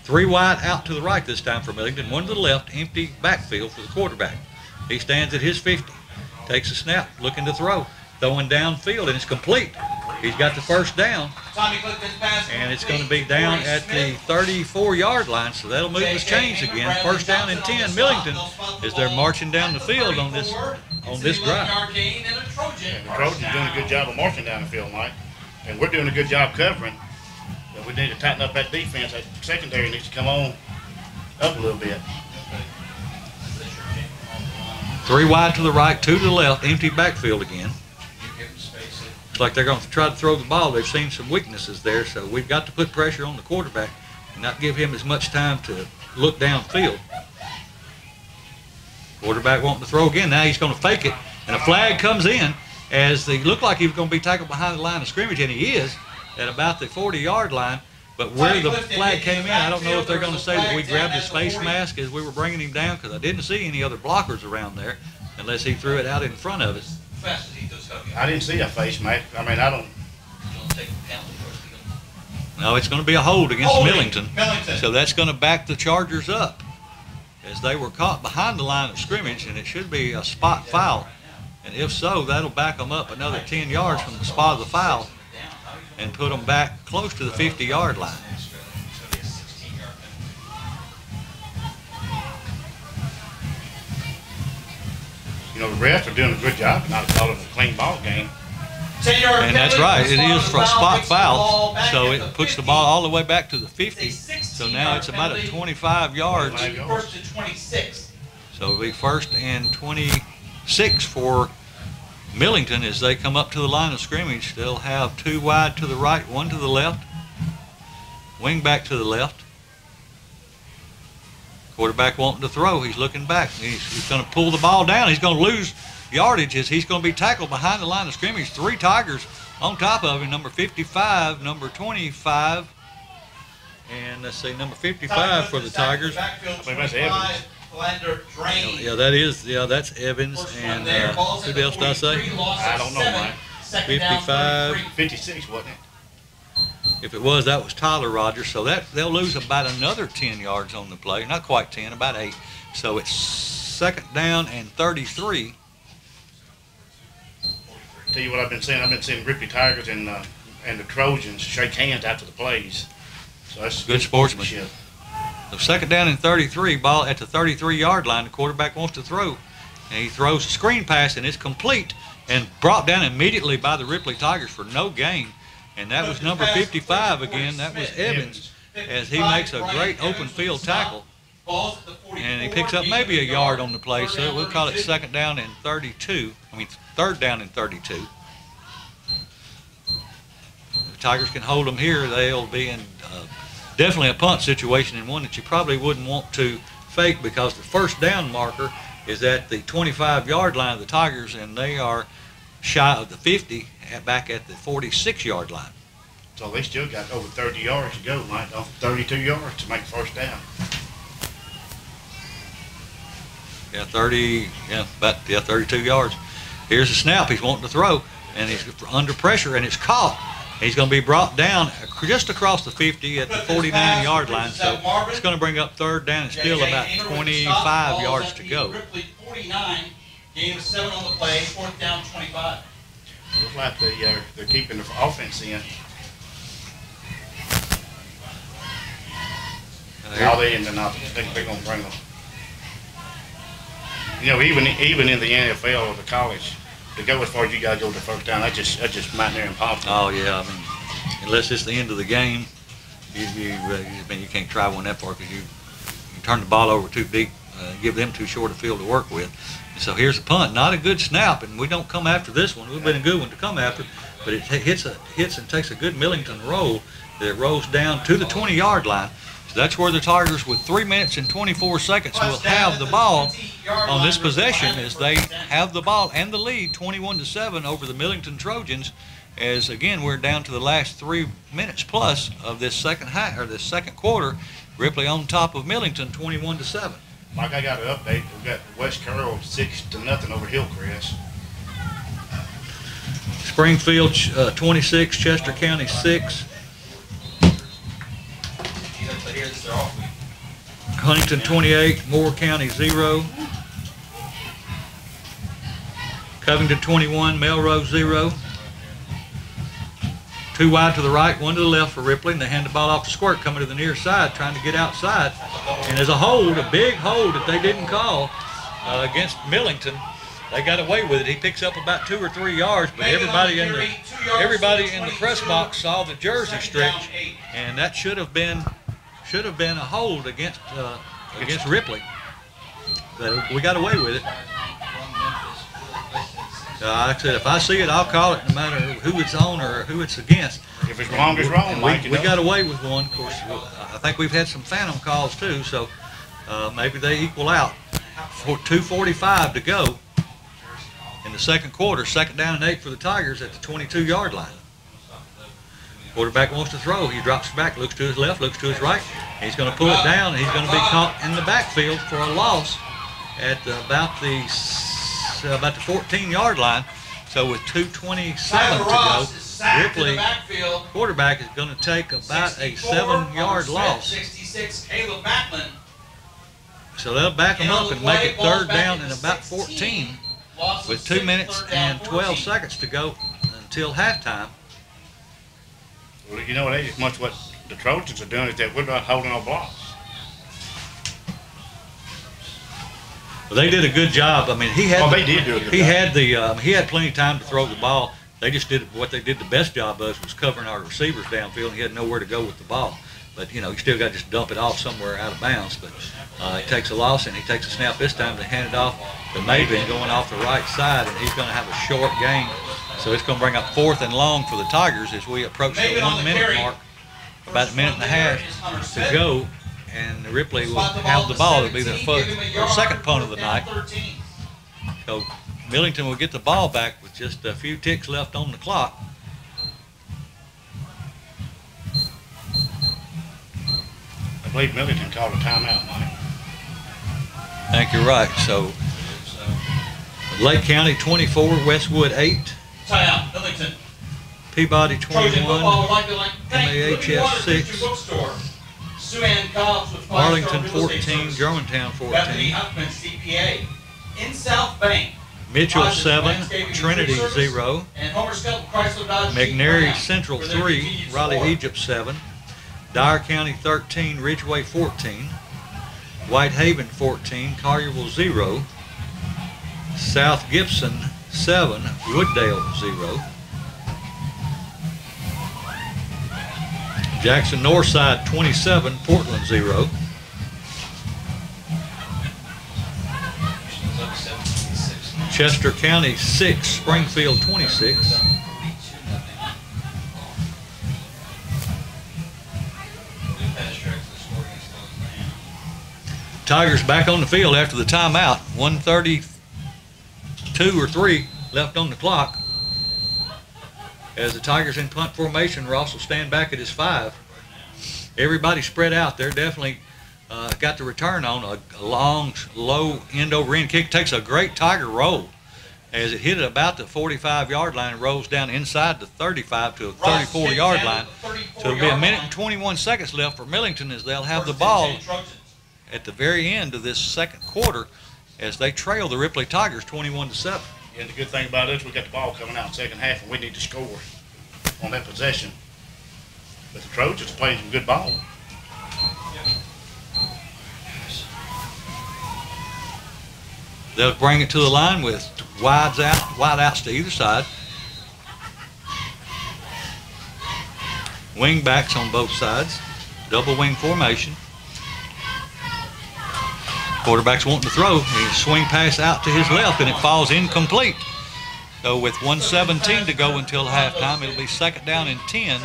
3 wide out to the right this time for Millington, 1 to the left, empty backfield for the quarterback. He stands at his 50, takes a snap, looking to throw, throwing downfield, and it's complete. He's got the first down, and it's going to be down at the 34-yard line, so that'll move his chains again. First down and 10, Millington, as they're marching down the field on this drive. And the Trojans doing a good job of marching down the field, Mike, and we're doing a good job covering. We need to tighten up that defense. That secondary needs to come on up a little bit. 3 wide to the right, 2 to the left, empty backfield again. Looks like they're going to try to throw the ball. They've seen some weaknesses there, so we've got to put pressure on the quarterback and not give him as much time to look downfield. Quarterback wanting to throw again. Now he's going to fake it, and a flag comes in as they look like he was going to be tackled behind the line of scrimmage, and he is at about the 40-yard line. But where the flag came in, I don't know if they're going to say that we grabbed his face mask as we were bringing him down, because I didn't see any other blockers around there unless he threw it out in front of us. I didn't see a face mask. I mean, I don't. No, it's going to be a hold against Millington. So that's going to back the Chargers up as they were caught behind the line of scrimmage, and it should be a spot foul. And if so, that'll back them up another 10 yards from the spot of the foul and put them back close to the 50-yard line. You know, the refs are doing a good job of not calling a clean ball game. And that's right. It is for a spot foul, so it puts the ball all the way back to the 50. So now it's about a 25 yards. First and 26. So it'll be 1st and 26 for Millington, as they come up to the line of scrimmage, they'll have 2 wide to the right, 1 to the left, wing back to the left. Quarterback wanting to throw. He's looking back. He's going to pull the ball down. He's going to lose yardage as he's going to be tackled behind the line of scrimmage. 3 Tigers on top of him, number 55, number 25, and let's see, number 55 for the Tigers. That's Evans. Yeah, that's Evans. And who else did I say? I don't know, Mike. 55. 56, wasn't it? If it was, that was Tyler Rogers. So they'll lose about another 10 yards on the play. Not quite 10, about 8. So it's 2nd down and 33. Tell you what I've been saying. I've been seeing Ripley Tigers and the Trojans shake hands after the plays. So that's good sportsmanship. So 2nd down and 33, ball at the 33-yard line. The quarterback wants to throw, and he throws a screen pass, and it's complete and brought down immediately by the Ripley Tigers for no gain. And that was number 55 again. That was Evans, as he makes a great open field tackle. And he picks up maybe a yard on the play, so we'll call it 2nd down and 32. I mean, 3rd down and 32. If the Tigers can hold them here, they'll be in definitely a punt situation, and one that you probably wouldn't want to fake, because the 1st down marker is at the 25-yard line of the Tigers, and they are shy of the 50 back at the 46-yard line. So they still got over 30 yards to go, Mike, 32 yards to make 1st down. Yeah, 32 yards. Here's the snap. He's wanting to throw, and he's under pressure, and it's caught. He's going to be brought down just across the 50 at the 49-yard line, so it's going to bring up 3rd down and still about 25 yards to go. Ripley 49, gain of 7 on the play, 4th down, 25. Looks like they're keeping the offense in. Now they're in the I think they're going to bring them. You know, even in the NFL or the college, to go as far as you guys go to 1st down, that's just might near impossible. Oh yeah, I mean, unless it's the end of the game, you can't try one that far, because you turn the ball over too deep, give them too short a field to work with. And so here's a punt, not a good snap, and we don't come after this one. We've been a good one to come after, but it hits and takes a good Millington roll that rolls down to the 20-yard line. So that's where the Tigers, with 3 minutes and 24 seconds, will have the ball on this possession, as they have the ball and the lead 21-7 over the Millington Trojans, as again we're down to the last 3 minutes plus of this second quarter. Ripley on top of Millington 21-7. Mike, I got an update. We've got West Carroll 6-0 over Hillcrest. Springfield 26, Chester County 6. Huntington 28, Moore County 0. Covington 21, Melrose 0. 2 wide to the right, 1 to the left for Ripley, and they hand the ball off to Squirt, coming to the near side, trying to get outside. And there's a big hold that they didn't call against Millington. They got away with it. He picks up about 2 or 3 yards, but everybody in the press box saw the jersey stretch, and that should have been a hold against Ripley. But we got away with it. Like I said, if I see it, I'll call it, no matter who it's on or who it's against. If it's wrong, it's wrong, Mike. We got away with one. Of course, I think we've had some phantom calls too, so maybe they equal out. 2:45 to go in the 2nd quarter. 2nd down and 8 for the Tigers at the 22-yard line. Quarterback wants to throw. He drops back, looks to his left, looks to his right. He's going to pull it down, and he's going to be caught in the backfield for a loss at about the 14-yard line. So with 2:27 to go, Ripley quarterback is going to take about a 7-yard loss. 66, Caleb Macklin. So they'll back them up and make it 3rd down and about 14 with 2 minutes and 12 seconds to go until halftime. Well, you know, as much what the Trojans are doing is that we're not holding our blocks. Well, they did a good job. I mean, he had. Oh, they did do a good job. He had plenty of time to throw the ball. They just did what they did the best job of, was covering our receivers downfield. And he had nowhere to go with the ball. But, you know, you still got to just dump it off somewhere out of bounds. But he takes a loss, and he takes a snap this time to hand it off to Maven going off the right side, and he's going to have a short gain. So it's going to bring up 4th and long for the Tigers as we approach the 1 minute mark. About a minute and a half to go, and Ripley will have the ball. It'll be their second punt of the night. So Millington will get the ball back with just a few ticks left on the clock. I believe Millington called a timeout, Mike. I think you're right. So Lake County 24, Westwood 8. Timeout, Millington. Peabody 21, MAHS 6, Arlington 14, Germantown 14, in South Bank, Mitchell 7, Trinity 0, McNairy Central 3, Raleigh Egypt 7, Dyer County 13, Ridgeway 14, Whitehaven 14, Collierville 0, South Gibson 7, Wooddale 0, Jackson Northside 27, Portland 0. Chester County 6, Springfield 26. Tigers back on the field after the timeout. 1:32 or 3 left on the clock. As the Tigers in punt formation, Ross will stand back at his 5. Everybody spread out. They're definitely got the return on a long, low end-over-end kick. Takes a great Tiger roll as it hit it about the 45-yard line and rolls down inside the 35 to a 34-yard line. So it'll be a minute and 21 seconds left for Millington as they'll have the ball at the very end of this second quarter as they trail the Ripley Tigers 21-7. And the good thing about it is we got the ball coming out in the second half, and we need to score on that possession. But the Trojans are playing some good ball. They'll bring it to the line with wide outs to either side. Wing backs on both sides. Double wing formation. Quarterback's wanting to throw. He swing pass out to his left, and it falls incomplete. So with 1:17 to go until halftime, it'll be second down and 10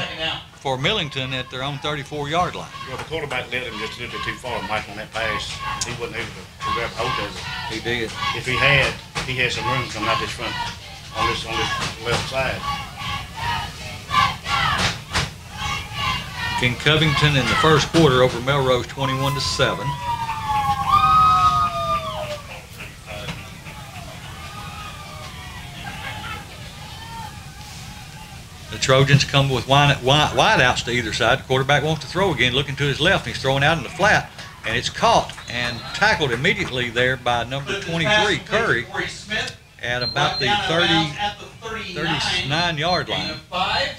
for Millington at their own 34-yard line. Well, the quarterback led him just a little bit too far, Mike, on that pass. He wasn't able to grab hold of it. He did. If he had some room coming out this front on this left side. King Covington in the first quarter over Melrose 21-7. The Trojans come with wide outs to either side. The quarterback wants to throw again, looking to his left, and he's throwing out in the flat, and it's caught and tackled immediately there by number 23, Curry, at about the 39-yard line.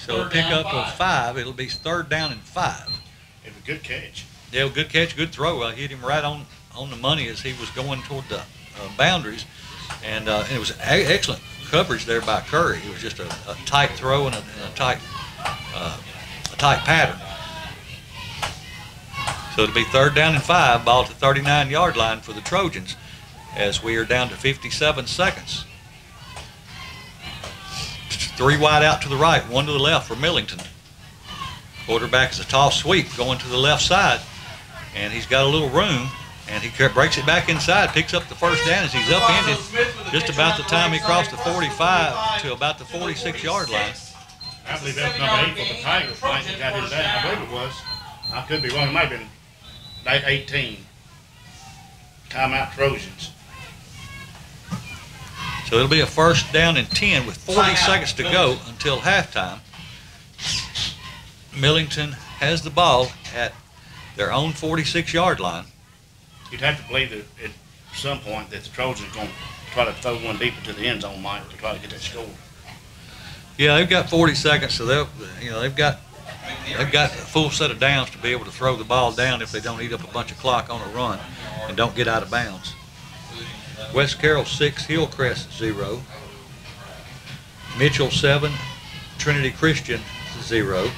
So a pickup of 5. It'll be third down and 5. It was a good catch. Yeah, good catch, good throw. Hit him right on the money as he was going toward the boundaries, and it was excellent coverage there by Curry. It was just a tight throw and a tight pattern. So it'll be third down and 5, ball to 39-yard line for the Trojans as we are down to 57 seconds. 3 wide out to the right, 1 to the left for Millington. Quarterback is a toss sweep going to the left side, and he's got a little room. And he breaks it back inside, picks up the first down as he's upended just about the time he crossed the 45 to about the 46-yard line. I believe that was number 8 for the Tigers. Mike got his down. I believe it was. I could be wrong. It might have been 18. Timeout Trojans. So it'll be a first down and 10 with 40 seconds to go until halftime. Millington has the ball at their own 46-yard line. You'd have to believe that at some point that the Trojans are going to try to throw one deep into the end zone, Mike, to try to get that score. Yeah, they've got 40 seconds, so they've got a full set of downs to be able to throw the ball down if they don't eat up a bunch of clock on a run and don't get out of bounds. West Carroll 6, Hillcrest 0, Mitchell 7, Trinity Christian 0,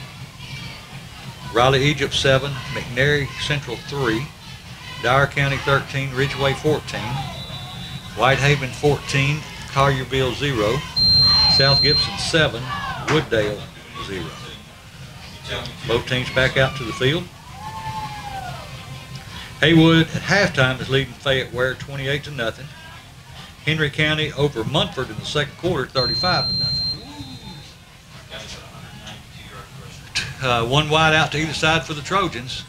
Raleigh Egypt 7, McNairy Central 3, Dyer County 13, Ridgeway 14, Whitehaven 14, Collierville 0, South Gibson 7, Wooddale 0. Both teams back out to the field. Haywood at halftime is leading Fayette Ware 28-0. Henry County over Munford in the second quarter 35-0. One wide out to either side for the Trojans.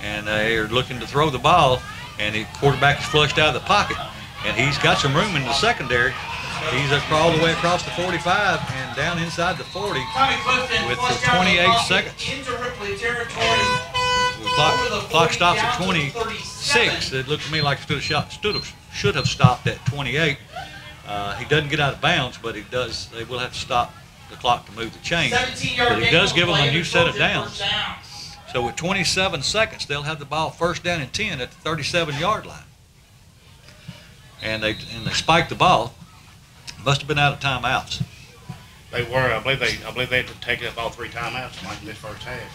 And they are looking to throw the ball, and the quarterback is flushed out of the pocket. And he's got some room in the secondary. He's all the way across the 45 and down inside the 40 with the 28 seconds. Into Ripley territory. The clock stops at 26. It looked to me like it should have stopped at 28. He doesn't get out of bounds, but he does. They will have to stop the clock to move the chains. But he does give them a new set of downs. So with 27 seconds, they'll have the ball first down and 10 at the 37-yard line. And they spiked the ball. Must have been out of timeouts. They were. I believe they had to take up all 3 timeouts in this first half.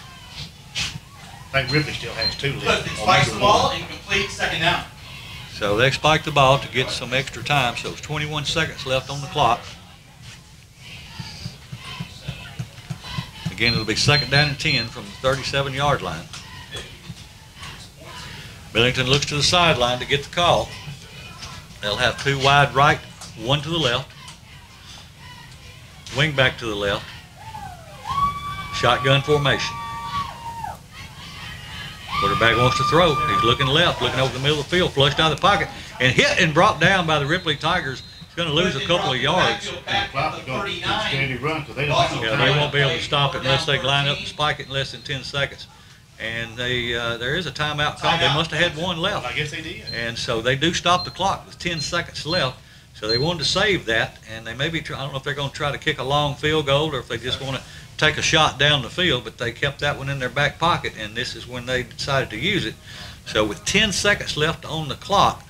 I think Ripley still has 2 left. But they spiked the ball and complete second down. So they spiked the ball to get some extra time. So it's 21 seconds left on the clock. Again, it'll be second down and 10 from the 37-yard line. Millington looks to the sideline to get the call. They'll have 2 wide right, 1 to the left. Wing back to the left. Shotgun formation. Quarterback wants to throw. He's looking left, looking over the middle of the field, flushed out of the pocket, and hit and brought down by the Ripley Tigers. He's going to lose a couple of yards. Steady run, so they won't be able to stop it unless they line up and spike it in less than 10 seconds. And there is a timeout call. They must have had 1 left. I guess they did. And so they do stop the clock with 10 seconds left. So they wanted to save that, and they maybe, I don't know if they're going to try to kick a long field goal or if they just want to take a shot down the field, but they kept that one in their back pocket, and this is when they decided to use it. So with 10 seconds left on the clock,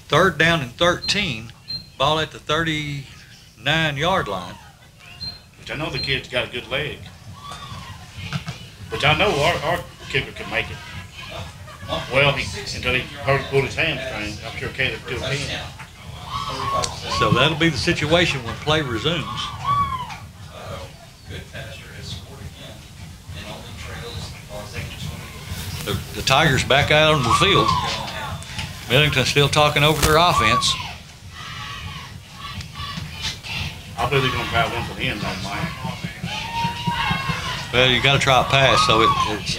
3rd down and 13, ball at the 39-yard line. Which I know the kid's got a good leg. Which I know our kicker can make it. Well, until he pulled his hamstring, I'm sure Caleb still can. So that'll be the situation when play resumes. The Tigers back out on the field. Millington still talking over their offense. I believe they're going to try one for the end zone, Mike. Well, you got to try a pass so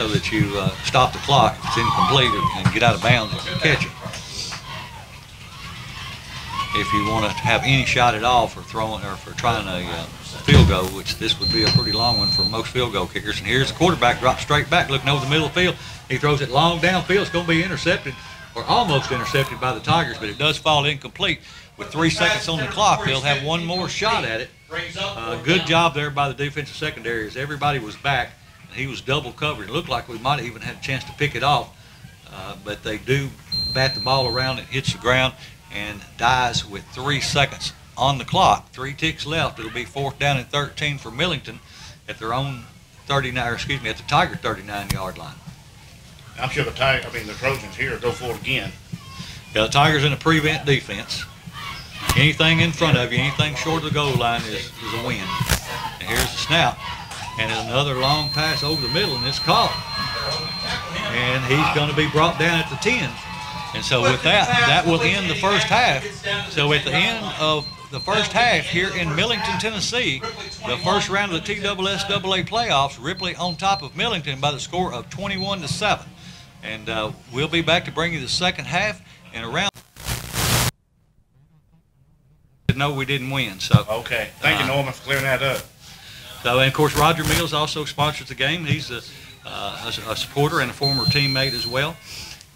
that you stop the clock if it's incomplete and get out of bounds and catch it. If you want to have any shot at all for throwing or for trying a field goal, which this would be a pretty long one for most field goal kickers. And here's the quarterback, drops straight back, looking over the middle of the field. He throws it long downfield. It's going to be intercepted, or almost intercepted by the Tigers, but it does fall incomplete. With 3 seconds on the clock, they'll have 1 more shot at it. Good job there by the defensive secondary as everybody was back. And he was double covered. It looked like we might have even had a chance to pick it off, but they do bat the ball around. It hits the ground and dies with 3 seconds on the clock. 3 ticks left. It'll be 4th down and 13 for Millington at their own at the Tiger 39-yard line. I'm sure the Trojans here will go for it again. Yeah, the Tigers in a prevent defense. Anything in front of you, anything short of the goal line is a win. And here's the snap. And another long pass over the middle, and it's caught. And he's going to be brought down at the 10. And so with that will end the first half. So at the end of the first half here in Millington, Tennessee, the first round of the TSSAA playoffs, Ripley on top of Millington by the score of 21-7. And we'll be back to bring you the second half and around. No, we didn't win. So okay, thank you, Norman, for clearing that up. So, and of course, Roger Mills also sponsors the game. He's a supporter and a former teammate as well.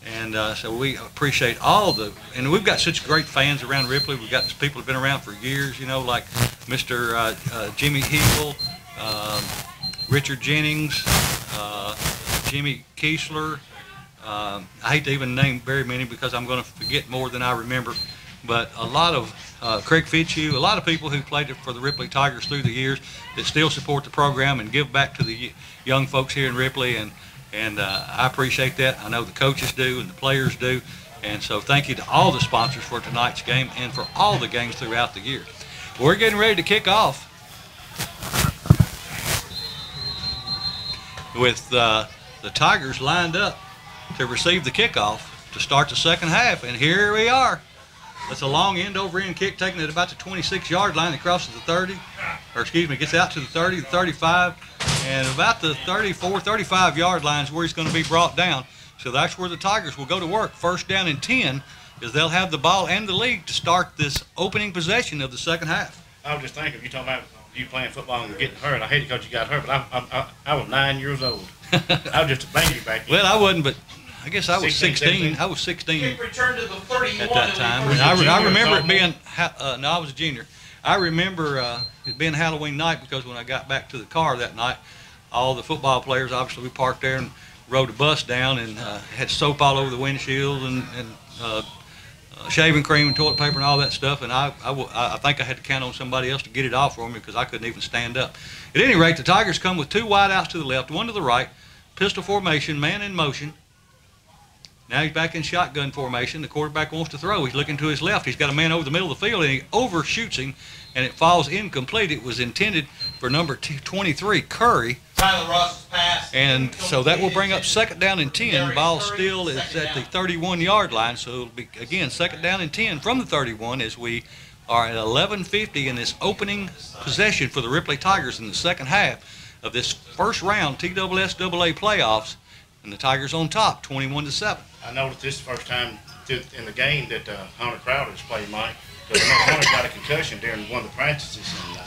And so we appreciate and we've got such great fans around Ripley. We've got people who've been around for years, you know, like Mr. Jimmy Heagle, Richard Jennings, Jimmy Kiesler. I hate to even name very many because I'm going to forget more than I remember. but a lot of Craig Fitzhugh, a lot of people who played for the Ripley Tigers through the years that still support the program and give back to the young folks here in Ripley, and I appreciate that. I know the coaches do and the players do, and so thank you to all the sponsors for tonight's game and for all the games throughout the year. We're getting ready to kick off with the Tigers lined up to receive the kickoff to start the second half, and here we are. That's a long end-over-end kick taken at about the 26-yard line. It crosses the 30, or excuse me, gets out to the 30, the 35, and about the 34, 35-yard line is where he's going to be brought down. So that's where the Tigers will go to work. First down and 10, because they'll have the ball and the lead to start this opening possession of the second half. I was just thinking, you talking about you playing football and getting hurt. I hate it because you got hurt, but I was 9 years old. I was just a baby back then. Well, I wasn't, but I guess I was 16. 17. I was 16 Kick return to the 31 at that time. And I remember it being, no, I was a junior. I remember it being Halloween night, because when I got back to the car that night, all the football players, obviously we parked there and rode a bus down and had soap all over the windshield and shaving cream and toilet paper and all that stuff. And I think I had to count on somebody else to get it off for me, because I couldn't even stand up. At any rate, the Tigers come with two wide outs to the left, one to the right, pistol formation, man in motion. Now he's back in shotgun formation. The quarterback wants to throw. He's looking to his left. He's got a man over the middle of the field, and he overshoots him, and it falls incomplete. It was intended for number 23, Curry. Tyler Ross's pass. And so that will bring up second down and 10. Ball still is at the 31-yard line. So it'll be, again, second down and 10 from the 31 as we are at 11:50 in this opening possession for the Ripley Tigers in the second half of this first round TSSAA playoffs. And the Tigers on top, 21-7. I noticed this is the first time in the game that Hunter Crowder's played, Mike. Because Hunter got a concussion during one of the practices. And,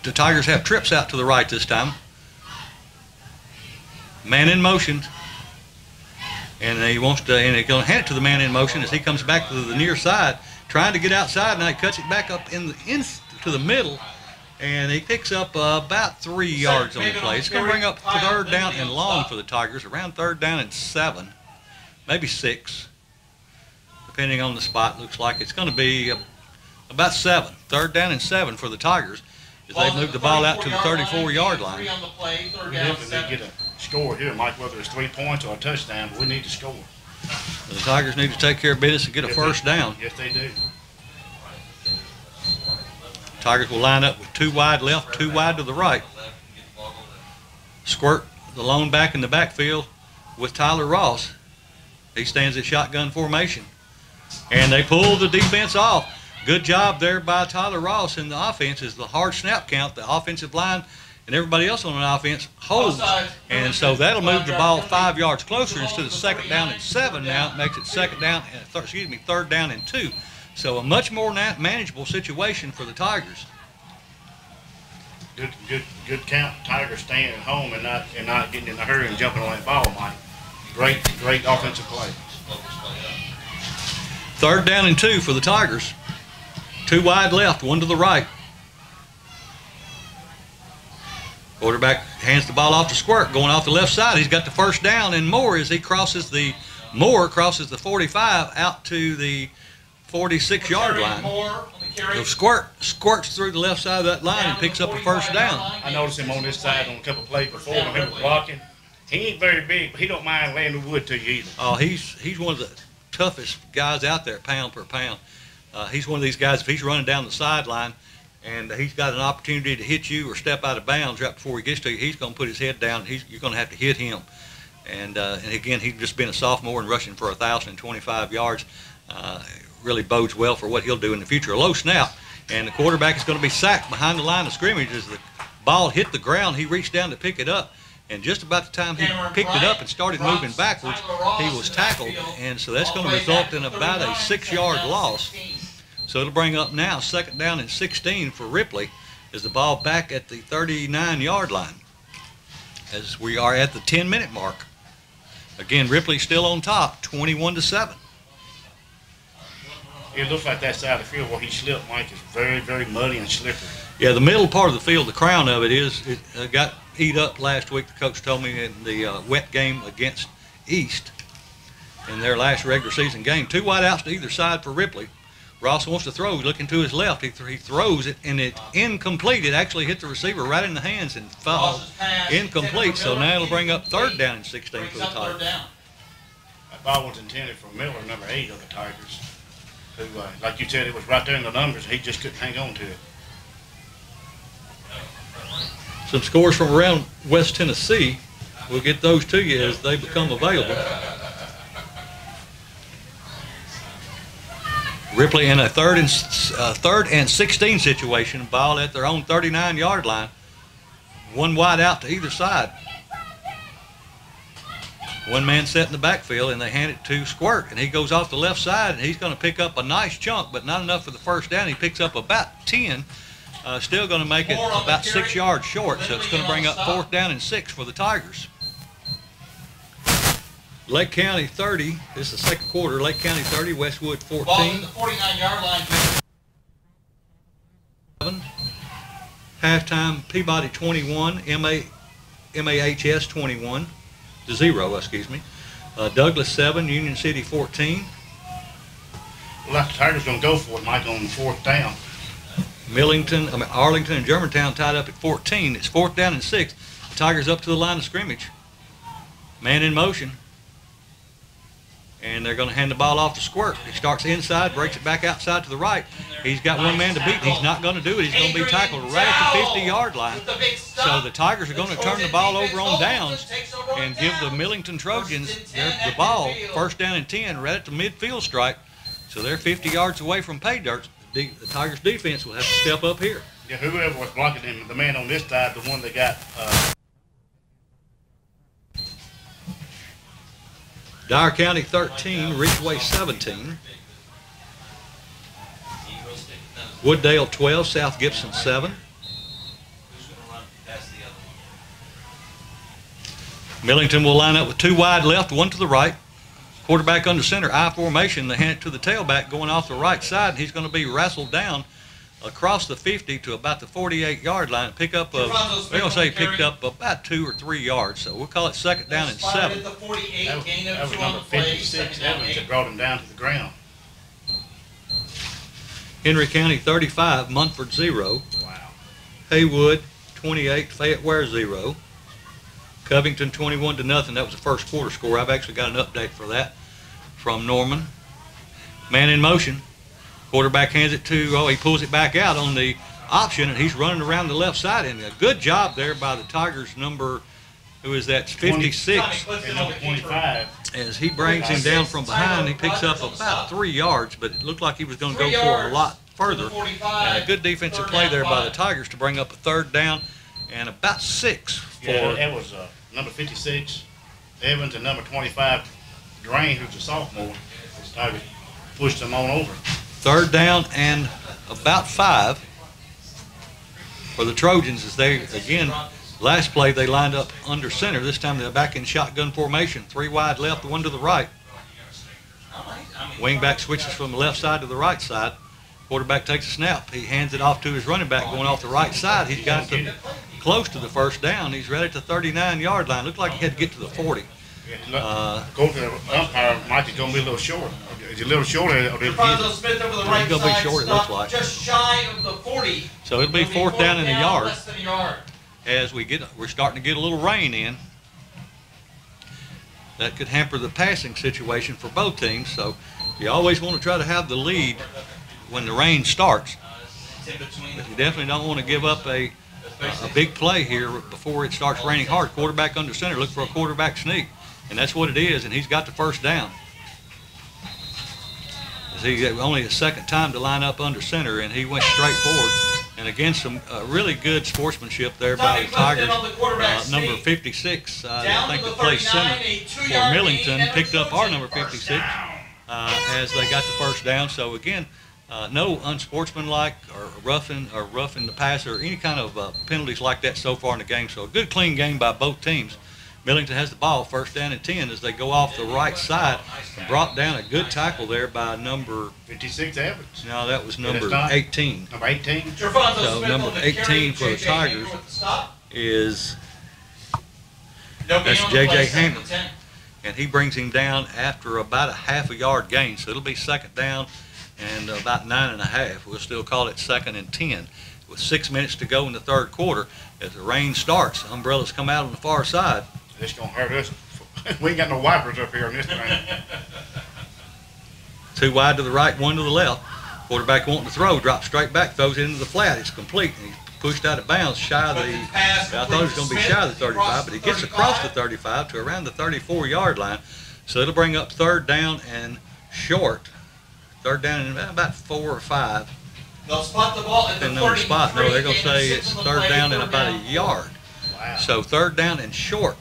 the Tigers have trips out to the right this time. Man in motion. And he wants to, and they're going to hand it to the man in motion as he comes back to the near side, trying to get outside. Now he cuts it back up to the middle. And he picks up about 3 yards on the play. It's going to bring up third down and long for the Tigers, around third down and 7, maybe 6, depending on the spot. Looks like it's going to be about 7, third down and 7 for the Tigers as they move the ball out to the 34-yard line. We definitely need to get a score here, Mike, whether it's 3 points or a touchdown, but we need to score. The Tigers need to take care of business and get a first down. Yes, they do. Tigers will line up with 2 wide left, 2 wide to the right. Squirt the lone back in the backfield with Tyler Ross. He stands at shotgun formation. And they pull the defense off. Good job there by Tyler Ross in the offense as the hard snap count, the offensive line and everybody else on the offense holds. And so that'll move the ball 5 yards closer instead of second down and 7 now. It makes it third down and 2. So a much more manageable situation for the Tigers. Good count. Tigers staying at home and not getting in a hurry and jumping on that ball, Mike. Great offensive play. Third down and 2 for the Tigers. 2 wide left, 1 to the right. Quarterback hands the ball off to Squirt, going off the left side. He's got the first down and more as he crosses the 45 out to the 46-yard line. So squirts through the left side of that line and picks up a first down. I noticed him on this side on a couple of plays before when he was blocking. He ain't very big, but he don't mind laying the wood to you either. Oh, he's one of the toughest guys out there, pound per pound. He's one of these guys, if he's running down the sideline and he's got an opportunity to hit you or step out of bounds right before he gets to you, he's going to put his head down. You're going to have to hit him. And again, he's just been a sophomore and rushing for 1,025 yards. Really bodes well for what he'll do in the future. A low snap, and the quarterback is going to be sacked behind the line of scrimmage. As the ball hit the ground, he reached down to pick it up, and just about the time he picked it up and started moving backwards, he was tackled, and so that's going to result in about a 6-yard loss. So it'll bring up now second down and 16 for Ripley as the ball back at the 39-yard line as we are at the 10-minute mark. Again, Ripley still on top, 21-7. It looks like that side of the field where he slipped, Mike, is very, very muddy and slippery. Yeah, the middle part of the field, the crown of it got eat up last week. The coach told me in the wet game against East. in their last regular season game. 2 wideouts to either side for Ripley. Ross wants to throw. He's looking to his left. He throws it, and it's incomplete. It actually hit the receiver right in the hands and fell incomplete. So now it'll bring up 3rd down and 16 for the Tigers. That ball was intended for Miller, number 8 of the Tigers, who, like you said, it was right there in the numbers. He just couldn't hang on to it. Some scores from around West Tennessee. We'll get those to you as they become available. Ripley in a 3rd and 16 situation, ball at their own 39-yard line. 1 wide out to either side. 1 man set in the backfield, and they hand it to Squirt, and he goes off the left side, and he's going to pick up a nice chunk, but not enough for the 1st down. He picks up about 10, still going to make it about 6 yards short, so it's going to bring up 4th down and 6 for the Tigers. Lake County 30, this is the 2nd quarter. Lake County 30, Westwood 14. Ball at the 49-yard line. Halftime, Peabody 21, MAHS 21 to 0, excuse me. Douglas 7, Union City 14. Well, like the Tigers going to go for it, Mike, on 4th down. Arlington and Germantown tied up at 14. It's 4th down and 6. The Tigers up to the line of scrimmage. Man in motion. And they're going to hand the ball off to Squirt. He starts inside, breaks it back outside to the right. He's got 1 man to beat. He's not going to do it. He's going to be tackled right at the 50-yard line. So the Tigers are going to turn the ball over on downs and give the Millington Trojans the ball, 1st down and 10, right at the midfield stripe. So they're 50 yards away from pay dirt. The Tigers defense will have to step up here. Yeah, whoever was blocking him, the man on this side, the one that got... Dyer County 13, Ridgeway 17. Wooddale 12, South Gibson 7. Millington will line up with 2 wide left, 1 to the right. Quarterback under center, I formation. They hand it to the tailback going off the right side. He's going to be wrestled down across the 50 to about the 48-yard line. Pick up they're going to say picked up about 2 or 3 yards. So we'll call it 2nd down and 7. That was number 56, Evans, that brought him down to the ground. Henry County 35, Munford 0. Wow. Haywood 28, Fayette Ware 0. Covington 21 to nothing. That was the 1st quarter score. I've actually got an update for that from Norman. Man in motion. Quarterback hands it to, he pulls it back out on the option, and he's running around the left side. And a good job there by the Tigers number, who is that, 56. And number 25. As he brings him down from behind, he picks up about 3 yards, but it looked like he was going to go for a lot further. And a good defensive play there by the Tigers to bring up a 3rd down and about 6 for... Yeah, that was number 56, Evans, and number 25, Drain, who's a sophomore. The Tigers pushed him on over. 3rd down and about 5 for the Trojans as they, again, last play they lined up under center. This time they're back in shotgun formation. 3 wide left, 1 to the right. Wingback switches from the left side to the right side. Quarterback takes a snap. He hands it off to his running back going off the right side. He's got it close to the 1st down. He's right at the 39-yard line. Looked like he had to get to the 40. Go to the umpire, Mike, is going to be a little short. Is he a little short? Or did Smith over the right he's going to be short, it looks like. Just shy of the 40. So it'll be 4th down and a yard. Less than a yard. As we're starting to get a little rain in. That could hamper the passing situation for both teams. So you always want to try to have the lead when the rain starts. But you definitely don't want to give up a big play here before it starts raining hard. Quarterback under center, look for a quarterback sneak. And that's what it is, and he's got the 1st down. He only his 2nd time to line up under center, and he went straight forward. And again, some really good sportsmanship there by the Tigers. Number 56, I think, that plays center for Millington, picked up our number 56 as they got the 1st down. So again, no unsportsmanlike or roughing the passer or any kind of penalties like that so far in the game. So a good, clean game by both teams. Millington has the ball, 1st down and 10 as they go off the right side. Brought down a good tackle there by number 56 Evans. No, that was number 18. Number 18. So number 18 for the Tigers is that's J.J. Hammer. and he brings him down after about a half a yard gain. So it'll be second down and about 9.5. We'll still call it 2nd and 10. With 6 minutes to go in the third quarter, as the rain starts, the umbrellas come out on the far side. It's going to hurt us. We ain't got no wipers up here on this thing. 2 wide to the right, 1 to the left. Quarterback wanting to throw, drops straight back, throws it into the flat. It's complete, and he's pushed out of bounds, shy of the, I thought it was going to be shy of the 35, but he gets across the 35 to around the 34-yard line. So it'll bring up 3rd down and short. 3rd down and about 4 or 5. They'll spot the ball at the 33. Spot. No, they're going to say it's 3rd down and about a yard. Wow. So 3rd down and short.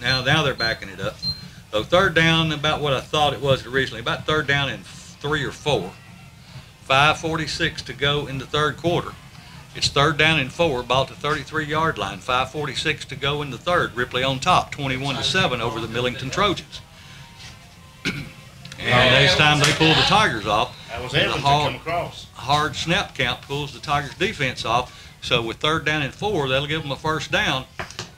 Now they're backing it up. So 3rd down, about what I thought it was originally, about 3rd down and 3 or 4. 5:46 to go in the third quarter. It's 3rd down and 4, ball to 33-yard line. 5:46 to go in the third. Ripley on top, 21-7 over the Millington Trojans. And next time they pull the Tigers off, That was Evans that come across. hard snap count pulls the Tigers defense off. So with 3rd down and 4, that'll give them a 1st down.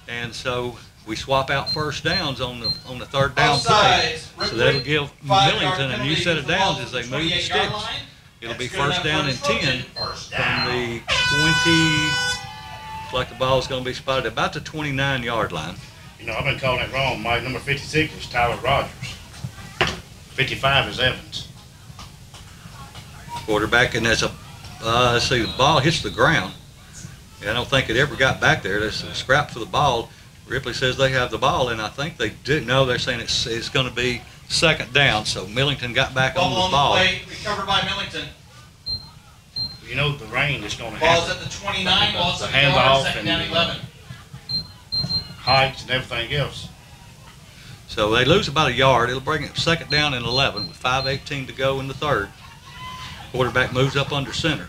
And so we swap out 1st downs on the 3rd down play. So that'll give Millington a new set of downs as they move the sticks. It'll be 1st down and 10 from the 20. Looks like the ball's going to be spotted about the 29-yard line. You know, I've been calling it wrong. My number 56 is Tyler Rogers. 55 is Evans. Quarterback, and that's a, let's see, the ball hits the ground. I don't think it ever got back there. There's a scrap for the ball. Ripley says they have the ball, and I think they do. No, they're saying it's going to be 2nd down, so Millington got back on the ball. Play, recovered by Millington. You know the rain is going to Ball's happen. at the 29, ball's The at the handoff 2nd and down the 11. Heights and everything else. So they lose about a yard. It'll bring it 2nd down and 11 with 5:18 to go in the third. Quarterback moves up under center.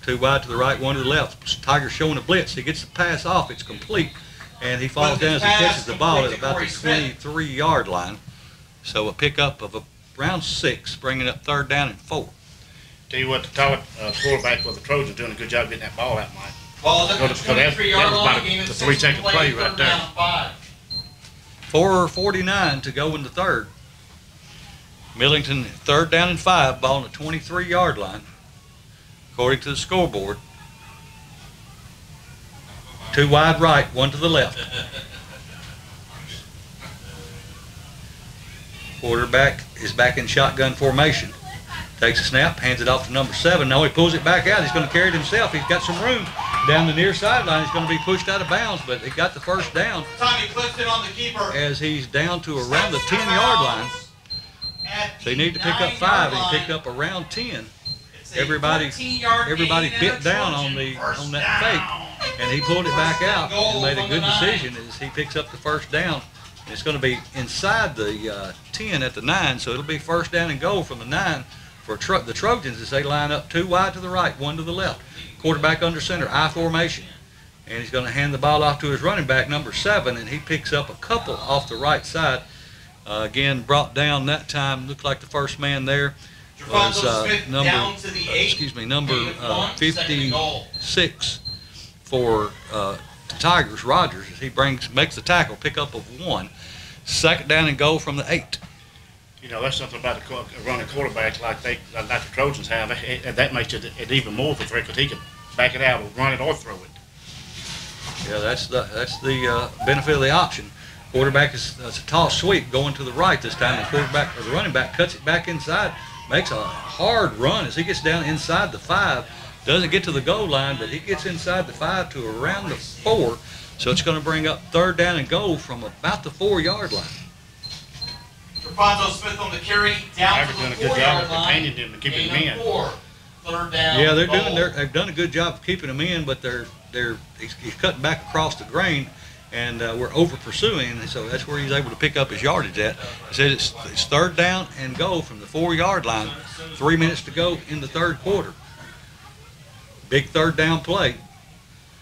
2 wide to the right, 1 to the left. Tiger's showing a blitz. He gets the pass off. It's complete. And he falls down as he catches the ball at about the 23-yard line. So a pickup of around 6, bringing up 3rd down and 4. Tell you what, the Tyler quarterback for the Trojans doing a good job getting that ball out, Mike. Ball's at the Because that 23-yard was line. about Game the at 3-second play right 3rd there. down, 5. 4:49 to go in the third. Millington 3rd down and 5, ball on the 23-yard line, according to the scoreboard. 2 wide right, 1 to the left. Quarterback is back in shotgun formation. Takes a snap, hands it off to number 7. Now he pulls it back out. He's going to carry it himself. He's got some room down the near sideline. He's going to be pushed out of bounds, but he got the 1st down Tommy Clifton on the keeper. as he's down to around the 10-yard line. So he needed to pick up 5, and he picked up around 10. Everybody bit down on that fake, and he pulled it back out and made a good decision as he picks up the 1st down. And it's going to be inside the 10 at the 9, so it'll be 1st down and goal from the 9 for the Trojans as they line up 2 wide to the right, 1 to the left. Quarterback under center, I formation. And he's going to hand the ball off to his running back, number 7, and he picks up a couple off the right side. Again, brought down that time. Looked like the first man there was number 56 for the Tigers, Rogers, as he makes the tackle, pickup of 1. 2nd down and goal from the 8. You know, that's something about a running quarterback like the Trojans have. That makes it even more of a threat because he can back it out or run it or throw it. Yeah, that's the benefit of the option. Quarterback is a toss sweep going to the right this time. The running back cuts it back inside, makes a hard run as he gets down inside the 5. Doesn't get to the goal line, but he gets inside the 5 to around the 4. So it's going to bring up 3rd down and goal from about the 4-yard line. Raponzo Smith on the carry down to the 4-yard line. Him to keep him in. 3rd down. Yeah, they've done a good job of keeping him in, but he's cutting back across the grain, and we're over pursuing, and so that's where he's able to pick up his yardage at. He said it's 3rd down and goal from the 4-yard line. 3 minutes to go in the third quarter. Big 3rd down play.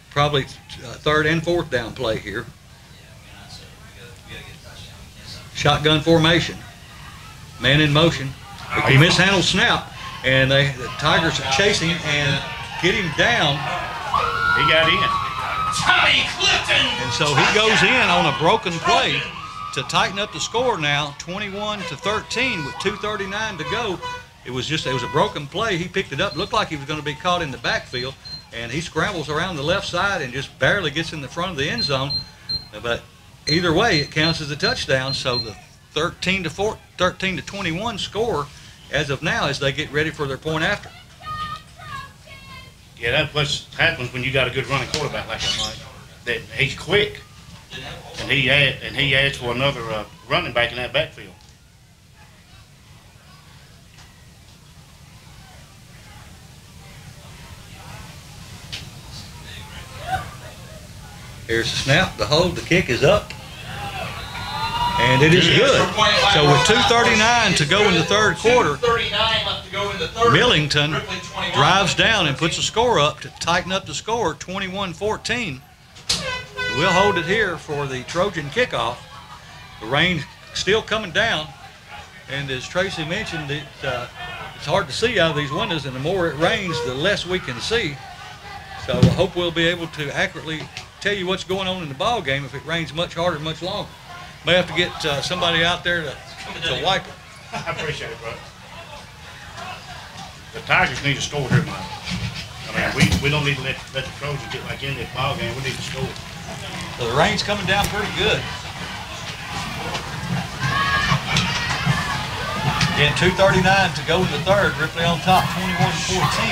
Probably 3rd and 4th down play here. Shotgun formation. Man in motion. He mishandled snap, and the Tigers are chasing and get him down. He got in. Tommy Clifton. And so he goes in on a broken play to tighten up the score now, 21-13 with 2:39 to go. It was a broken play. He picked it up. Looked like he was going to be caught in the backfield, and he scrambles around the left side and just barely gets in the front of the end zone. But either way, it counts as a touchdown. So the 13-21 score as of now as they get ready for their point after. Yeah, that's what happens when you got a good running quarterback like that, Mike. That he's quick, and he adds for another running back in that backfield. Here's the snap, the hold, the kick is up, and it is good. So with 2:39 to go in the third quarter, Millington drives down and puts a score up to tighten up the score, 21-14. We'll hold it here for the Trojan kickoff. The rain still coming down, and as Tracy mentioned, it's hard to see out of these windows, and the more it rains, the less we can see. So I hope we'll be able to accurately tell you what's going on in the ball game if it rains much harder, much longer. May have to get somebody out there to wipe it. I appreciate it, brother. The Tigers need to score here, Mike. I mean, we don't need to let the Trojans get back in this ball game. We need to score. So the rain's coming down pretty good. Again, 2:39 to go in the third. Ripley on top, 21-14.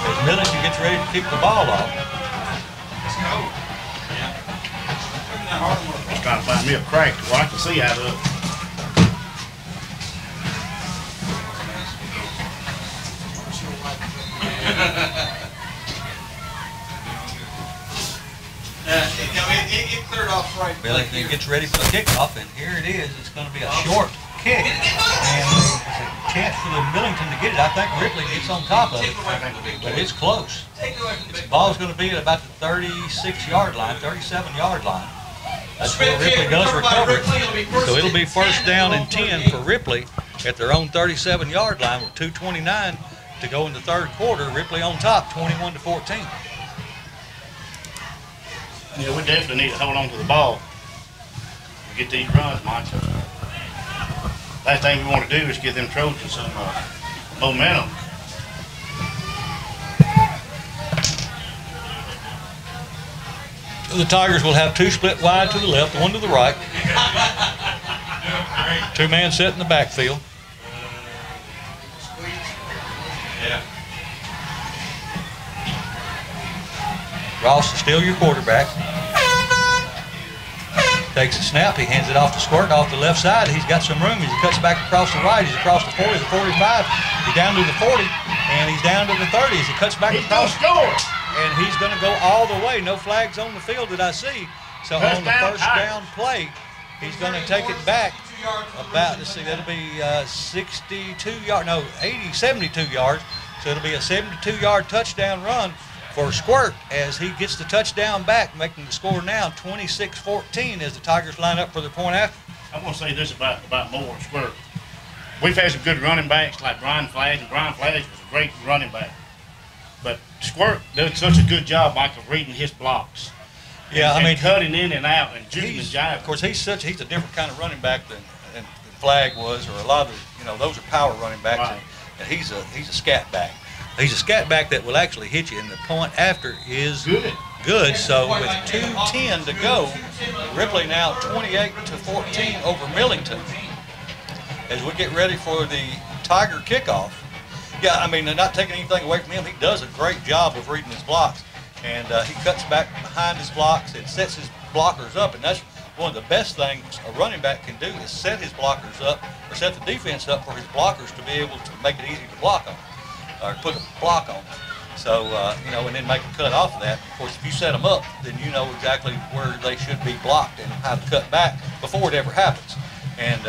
As Millington gets ready to kick the ball off. Just trying to find me a crack where I can see out of. It cleared off right. Millington gets ready for the kickoff, and here it is. It's going to be a short kick, and it's a chance for the Millington to get it. I think Ripley gets on top of it, but it's close. The ball's going to be at about the 36-yard line, 37-yard line. That's where Ripley does recover it. So it'll be first down and 10 for Ripley at their own 37-yard line with 2:29 to go in the third quarter. Ripley on top, 21-14. Yeah, we definitely need to hold on to the ball and get these runs, Mike. Last thing we want to do is give them Trojans some momentum. The Tigers will have two split wide to the left, one to the right. Two man set in the backfield. Ross is still your quarterback. Takes a snap, he hands it off to Squirt off the left side. He's got some room as he cuts back across the right. He's across the 40, the 45. He's down to the 40, and he's down to the 30 as he cuts back across. And he's going to go all the way. No flags on the field that I see. So on the first down play, he's going to take it back about, let's see, that'll be 72 yards, no, 72 yards. So it'll be a 72-yard touchdown run for Squirt as he gets the touchdown back, making the score now 26-14 as the Tigers line up for the point after. I want to say this about Moore and Squirt. We've had some good running backs like Brian Flagg, and Brian Flagg was a great running back. But Squirt does such a good job, Mike, of reading his blocks. Yeah, I mean, cutting in and out and juking and jiving. Of course, he's a different kind of running back than Flagg was, or a lot of those are power running backs. Right. And he's a scat back. He's a scat back that will actually hit you, and the point after is good. So with 2:10 to go, Ripley now 28-14 over Millington as we get ready for the Tiger kickoff. Yeah, I mean, not taking anything away from him. He does a great job of reading his blocks, and he cuts back behind his blocks and sets his blockers up, and that's one of the best things a running back can do is set his blockers up or set the defense up for his blockers to be able to make it easy to block on or put a block on. So, and then make a cut off of that. Of course, if you set them up, then you know exactly where they should be blocked and how to cut back before it ever happens. And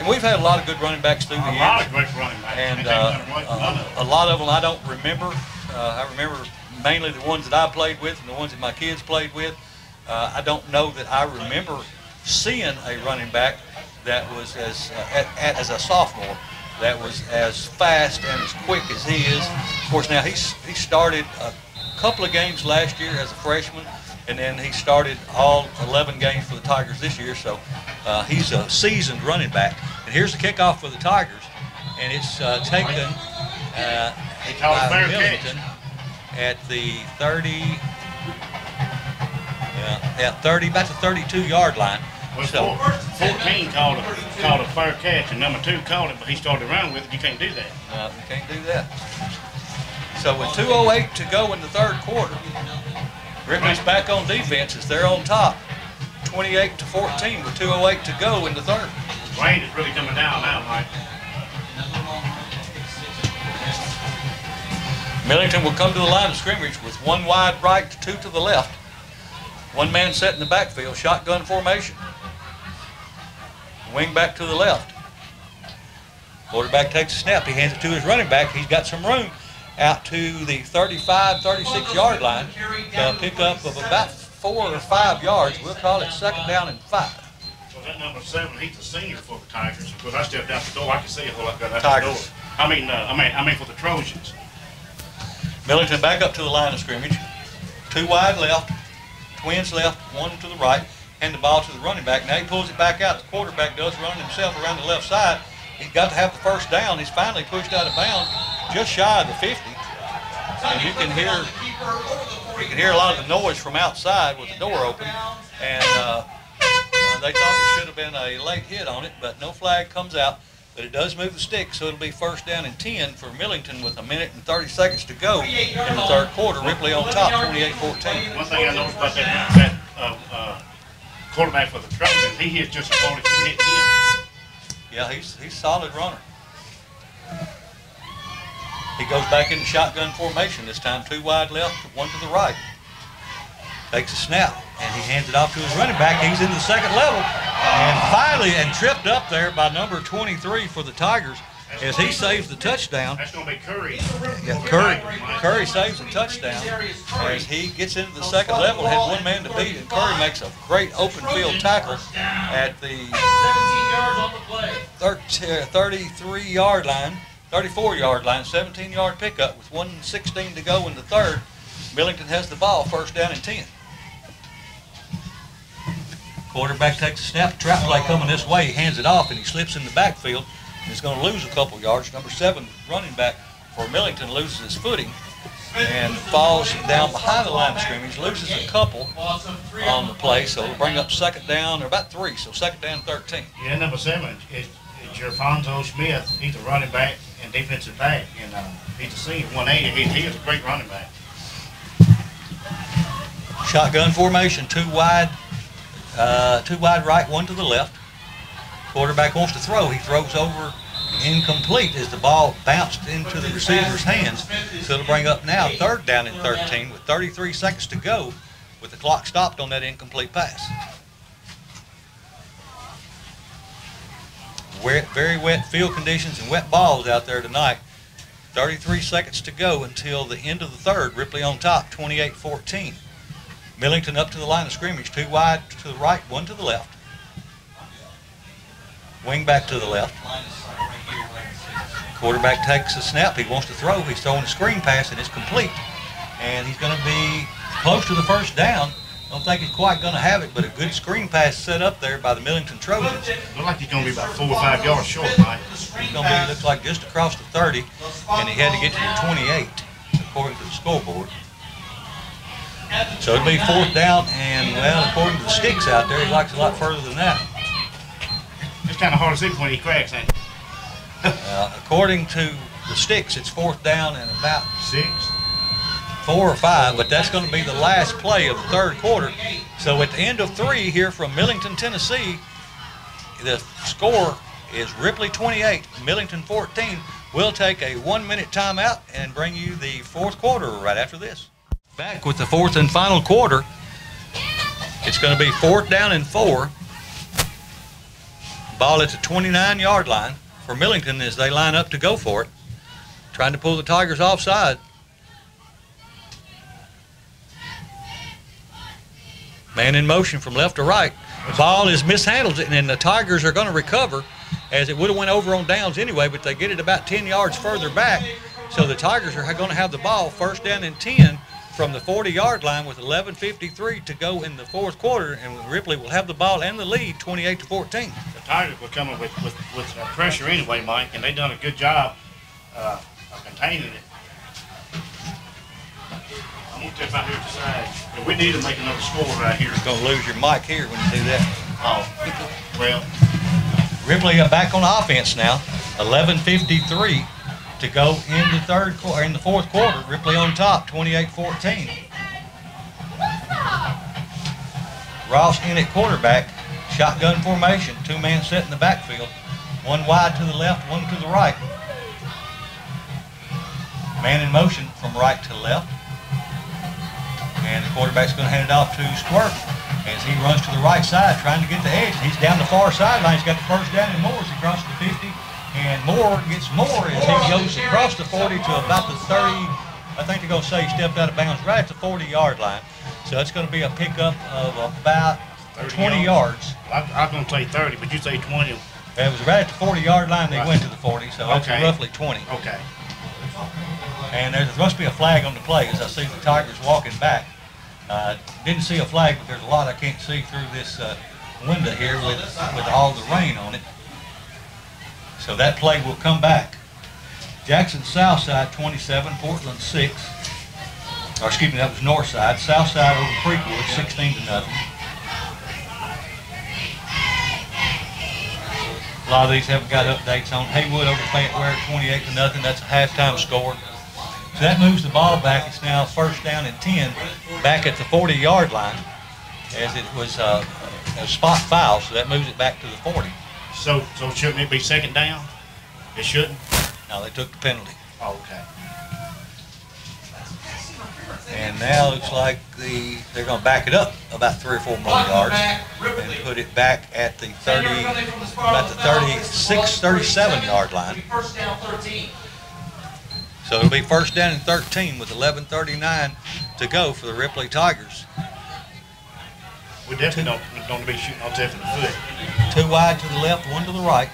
we've had a lot of good running backs through the years. A lot of great running backs. And a lot of them I don't remember. I remember mainly the ones that I played with and the ones that my kids played with. I don't know that I remember seeing a running back that was as a sophomore that was as fast and as quick as he is. Of course, now he started a couple of games last year as a freshman, and then he started all 11 games for the Tigers this year, so he's a seasoned running back. And here's the kickoff for the Tigers, and it's taken by Millington at the 30, about the 32-yard line. Well, So 14 called a fair catch, and number 2 called it, but he started running with it. You can't do that. you can't do that. So with 2:08 to go in the third quarter, Ripley's back on defense as they're on top, 28-14 with 2:08 to go in the third. Rain is really coming down now, Mike. Millington will come to the line of scrimmage with 1 wide right, 2 to the left. 1 man set in the backfield, shotgun formation. Wing back to the left. Quarterback takes a snap. He hands it to his running back. He's got some room out to the 35, 36-yard line to pick up of about 4 or 5 yards. We'll call it 2nd down and 5. Well, that number 7, he's a senior for the Tigers. Because I stepped out the door, I can see a whole lot better out the door. I mean for the Trojans. Millington back up to the line of scrimmage. 2 wide left, twins left, 1 to the right. Hand the ball to the running back. Now he pulls it back out. The quarterback does run himself around the left side. He's got to have the first down. He's finally pushed out of bounds, just shy of the 50. And you can hear a lot of the noise from outside with the door open. And they thought there should have been a late hit on it, but no flag comes out. But it does move the stick, so it'll be 1st down and 10 for Millington with 1 minute and 30 seconds to go in the third quarter. Ripley on top, 28-14. One thing I noticed about that quarterback for the Trojans, he hits just as hard as you hit him. Yeah, he's a solid runner. He goes back into shotgun formation this time, 2 wide left, 1 to the right. Takes a snap, and he hands it off to his running back. He's in the 2nd level, and finally, tripped up there by number 23 for the Tigers as he saves the touchdown. That's going to be Curry. Yeah, Curry saves the touchdown as he gets into the 2nd level, has 1 man to beat, and Curry makes a great open field tackle at the 33-yard line, 34-yard line, 17-yard pickup with 1:16 to go in the third. Millington has the ball, 1st down and 10. Quarterback takes a snap, trap play coming this way, he hands it off and he slips in the backfield and is going to lose a couple yards. Number 7 running back for Millington loses his footing and falls down behind the line of scrimmage, loses a couple on the play, so it'll bring up 2nd down, or about 3, so 2nd down 13. Yeah, number 7 is Jerfonzo Smith. He's a running back and defensive back, and he's a senior, 180. He is a great running back. Shotgun formation, 2 wide right, 1 to the left. Quarterback wants to throw. He throws over incomplete as the ball bounced into the receiver's hands. So it'll bring up now 3rd down and 13 with 33 seconds to go with the clock stopped on that incomplete pass. Very wet field conditions and wet balls out there tonight. 33 seconds to go until the end of the third. Ripley on top, 28-14. Millington up to the line of scrimmage, 2 wide to the right, 1 to the left. Wing back to the left. Quarterback takes a snap. He wants to throw. He's throwing a screen pass, and it's complete. And he's going to be close to the 1st down. Don't think he's quite going to have it, but a good screen pass set up there by the Millington Trojans. Looks like he's going to be about 4 or 5 yards short, Mike. He's going to be, looks like, just across the 30, and he had to get to the 28, according to the scoreboard. So it'll be 4th down, and, well, according to the sticks out there, he likes a lot further than that. It's kind of hard to see when he cracks, ain't it? According to the sticks, it's 4th down and about 6, 4 or 5, but that's going to be the last play of the third quarter. So at the end of 3 here from Millington, Tennessee, the score is Ripley 28, Millington 14. We'll take a 1-minute timeout and bring you the 4th quarter right after this. Back with the 4th and final quarter. It's going to be 4th down and 4. Ball at the 29-yard line for Millington as they line up to go for it. Trying to pull the Tigers offside. Man in motion from left to right. The ball is mishandled, and the Tigers are going to recover, as it would have went over on downs anyway, but they get it about 10 yards further back. So the Tigers are going to have the ball, 1st down and 10 from the 40-yard line with 11:53 to go in the fourth quarter, and Ripley will have the ball and the lead 28-14. The Tigers were coming with pressure anyway, Mike, and they done a good job of containing it. I'm going to step out here to the side. But we need to make another score right here. You're going to lose your mic here when you do that. Oh, well. Ripley back on offense now. 11:53 to go in the in the fourth quarter. Ripley on top, 28-14. Ross in at quarterback. Shotgun formation. Two-man set in the backfield. One wide to the left, one to the right. Man in motion from right to left. And the quarterback's going to hand it off to Squirt as he runs to the right side trying to get the edge. He's down the far sideline. He's got the first down and more as he crosses the 50. And Moore gets more as he goes across the 40 to about the 30. I think they're going to say he stepped out of bounds right at the 40-yard line. So it's going to be a pickup of about 20 yards. I was going to say 30, but you say 20. It was right at the 40-yard line they went to the 40, so that's roughly 20. Okay. And there must be a flag on the play as I see the Tigers walking back. Didn't see a flag, but there's a lot I can't see through this window here with all the rain on it. So that play will come back. Jackson Southside 27, Portland 6. Or excuse me, that was Northside. Southside over Creekwood 16-0. A lot of these haven't got updates on. Haywood over Fayette Ware 28-0. That's a halftime score. So that moves the ball back. It's now first down and 10 back at the 40-yard line as it was a spot foul, so that moves it back to the 40. So shouldn't it be second down? It shouldn't? No, they took the penalty. Oh, okay. And now it looks like they're going to back it up about 3 or 4 more yards and put it back at the 30, about the 36, 37-yard line. First down 13. So it'll be first down and 13 with 11:39 to go for the Ripley Tigers. We definitely don't be shooting ourselves in the foot. 2 wide to the left, 1 to the right.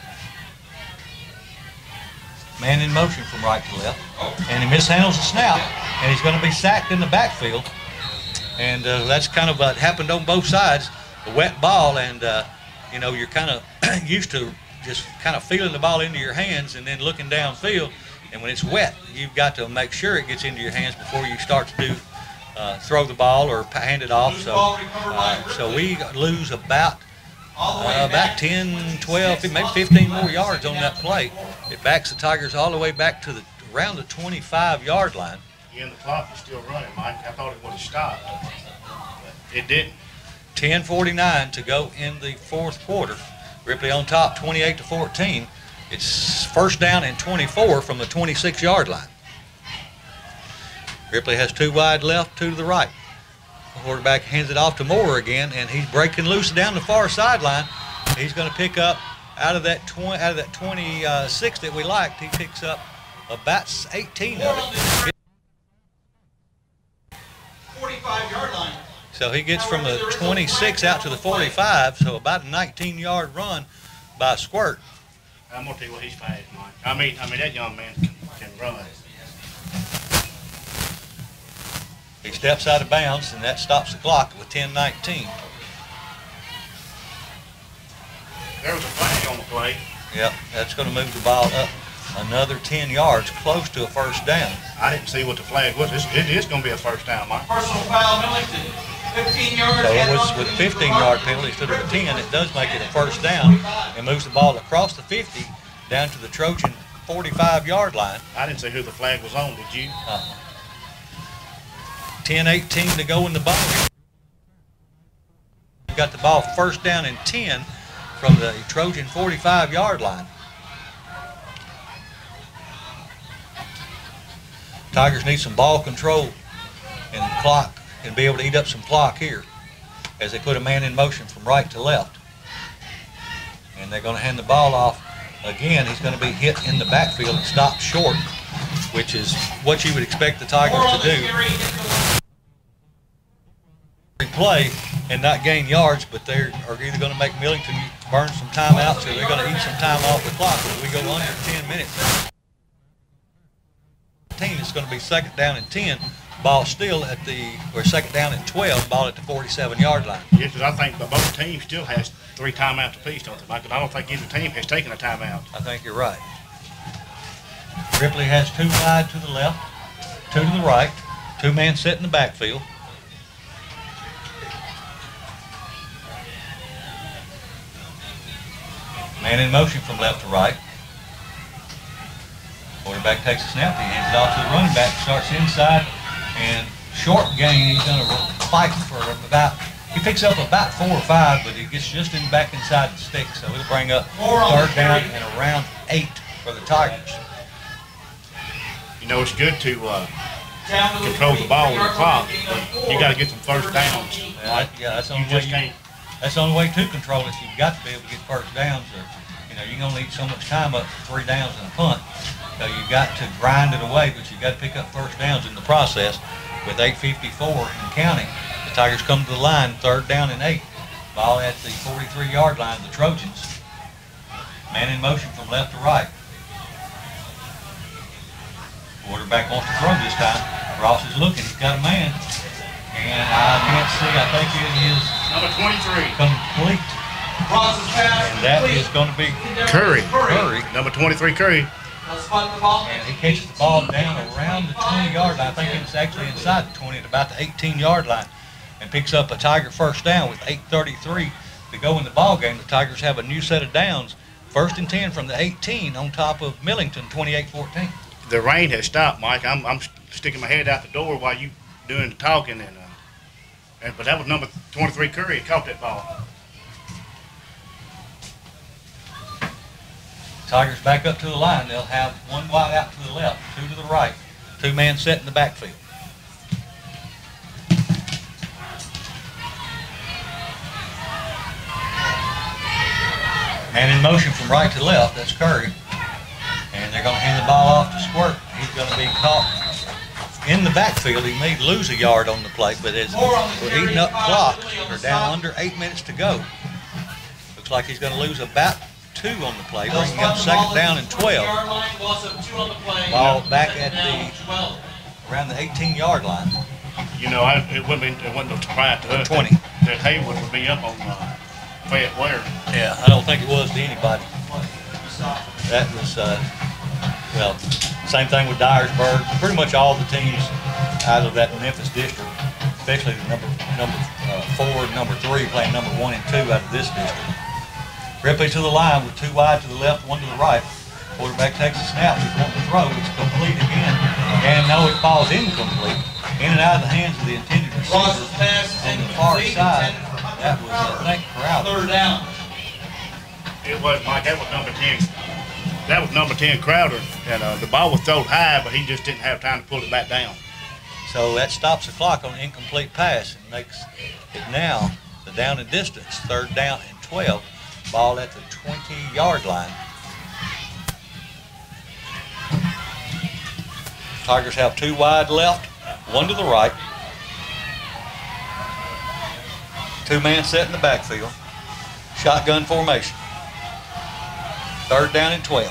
Man in motion from right to left. And he mishandles the snap, and he's going to be sacked in the backfield. And that's kind of what happened on both sides. A wet ball, and you know, you're kind of used to just kind of feeling the ball into your hands and then looking downfield. And when it's wet, you've got to make sure it gets into your hands before you start to throw the ball or hand it off. So we lose about 10, 12, maybe 15 more yards on that play. It backs the Tigers all the way back to around the 25-yard line. Yeah, and the clock is still running, Mike. I thought it would have stopped, but it didn't. 10:49 to go in the fourth quarter. Ripley on top, 28-14. It's first down and 24 from the 26-yard line. Ripley has 2 wide left, 2 to the right. The quarterback hands it off to Moore again, and he's breaking loose down the far sideline. He's going to pick up out of that 26 that we liked. He picks up about 18 of it. 45-yard line. So he gets from the 26 out to the 45, so about a 19-yard run by Squirt. I'm gonna tell you what he's fast, Mike. I mean that young man can run. He steps out of bounds, and that stops the clock with 10:19. There was a flag on the play. Yep, that's going to move the ball up another 10 yards, close to a first down. I didn't see what the flag was. It is going to be a first down, Mike. Personal foul, Millington. 15 yards. So it was with a 15-yard penalty instead of a 10. It does make it a first down and moves the ball across the 50 down to the Trojan 45-yard line. I didn't see who the flag was on. Did you? 10:18 to go in the ball. Got the ball first down and 10 from the Trojan 45-yard line. Tigers need some ball control and the clock and be able to eat up some clock here as they put a man in motion from right to left. And they're going to hand the ball off again. He's going to be hit in the backfield and stopped short, which is what you would expect the Tigers to do. Play and not gain yards, but they are either going to make Millington burn some time out, so they're going to eat some time off the clock. If we go under 10 minutes, it's going to be second down and 10 ball still at we're second down and 12, ball at the 47-yard line. Yeah, because I think both teams still has 3 timeouts apiece, don't they, Michael? I don't think either team has taken a timeout. I think you're right. Ripley has 2 wide to the left, 2 to the right, 2 men set in the backfield. Man in motion from left to right. Quarterback takes a snap, he hands it off to the running back, starts inside, and short gain, he's going to fight for about, he picks up about 4 or 5, but he gets just back inside the stick, so it'll bring up third down and around 8 for the Tigers. You know, it's good to control the ball with the clock, but you got to get some first downs. Yeah, that's the only way to control it. You've got to be able to get first downs, or you're going to need so much time up for 3 downs and a punt. So you've got to grind it away, but you've got to pick up first downs in the process. With 8:54 and counting, the Tigers come to the line, third down and 8. Ball at the 43-yard line, the Trojans. Man in motion from left to right. Quarterback wants to throw this time. Ross is looking, he's got a man. And I can't see, I think it is number 23. Complete. Ross's pass. And that is going to be Curry. Number 23, Curry. And he catches the ball down around the 20-yard line. I think it's actually inside the 20 at about the 18-yard line, and picks up a Tiger first down with 8:33 to go in the ball game. The Tigers have a new set of downs, 1st and 10 from the 18 on top of Millington, 28-14. The rain has stopped, Mike. I'm sticking my head out the door while you doing the talking, but that was number 23, Curry, caught that ball. Tigers back up to the line. They'll have 1 wide out to the left, 2 to the right, 2 men set in the backfield. Man in motion from right to left, that's Curry. And they're going to hand the ball off to Squirt. He's going to be caught in the backfield. He may lose a yard on the play, but as we're eating up clock, we're down under 8 minutes to go. Looks like he's going to lose about 2 on the play, bringing up second down and 12. Ball back at around the 18-yard line. You know, it wasn't no surprise to us 20. that Haywood would be up on Fayette Ware. Yeah, I don't think it was to anybody. That was, well, same thing with Dyersburg. Pretty much all the teams out of that Memphis district, especially the number 4 and number 3 playing number 1 and 2 out of this district. Ripley to the line with 2 wide to the left, 1 to the right. Quarterback takes a snap. He's wanting to throw. It's complete again. And no, it falls incomplete. In and out of the hands of the intended receiver on the far side. That was, I think, Crowder. Third down. It was, Mike. That was number 10. That was number 10, Crowder. And the ball was thrown high, but he just didn't have time to pull it back down. So that stops the clock on an incomplete pass and makes it now the down and distance, third down and 12. Ball at the 20-yard line. Tigers have 2 wide left, 1 to the right. 2 men set in the backfield. Shotgun formation. Third down and 12.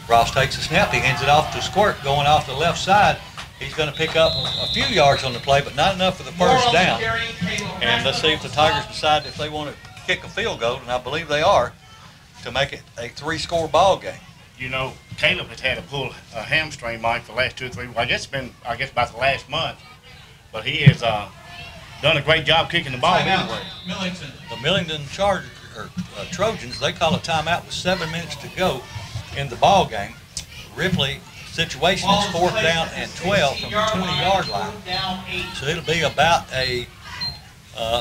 Ross takes a snap. He hands it off to Squirt going off the left side. He's going to pick up a few yards on the play, but not enough for the first down. And let's see if the Tigers decide if they want to kick a field goal, and I believe they are, to make it a 3-score ball game. You know, Caleb has had to pull a hamstring, Mike, for the last 2 or 3 weeks. I guess it's been, about the last month. But he has done a great job kicking the ball anyway. Millington. The Millington Chargers, or Trojans, they call a timeout with 7 minutes to go in the ball game. Ripley situation is 4th down and 12 from the 20-yard line. So it'll be about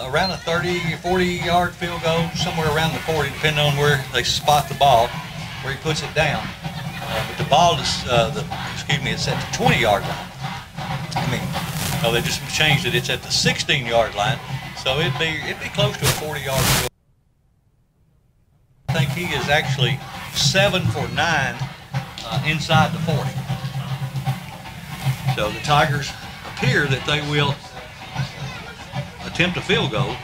around a 30 or 40-yard field goal, somewhere around the 40, depending on where they spot the ball, where he puts it down. But the ball is, it's at the 20-yard line. No, they just changed it. It's at the 16-yard line, so it'd be close to a 40-yard field. I think he is actually 7 for 9 inside the 40. So the Tigers appear that they will attempt a field goal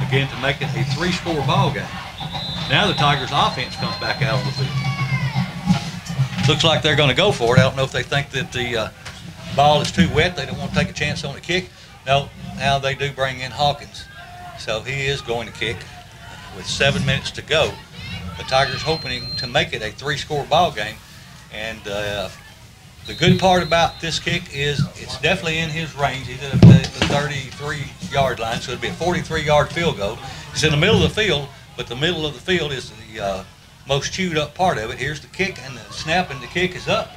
again to make it a 3-score ball game. Now the Tigers offense comes back out on the field. Looks like they're going to go for it. I don't know if they think that the ball is too wet. They don't want to take a chance on a kick. No, now they do bring in Hawkins. So he is going to kick with 7 minutes to go. The Tigers hoping to make it a 3-score ball game. And the good part about this kick is it's definitely in his range. He's at the 33-yard line, so it'll be a 43-yard field goal. It's in the middle of the field, but the middle of the field is the most chewed up part of it. Here's the kick, and the snap, and the kick is up.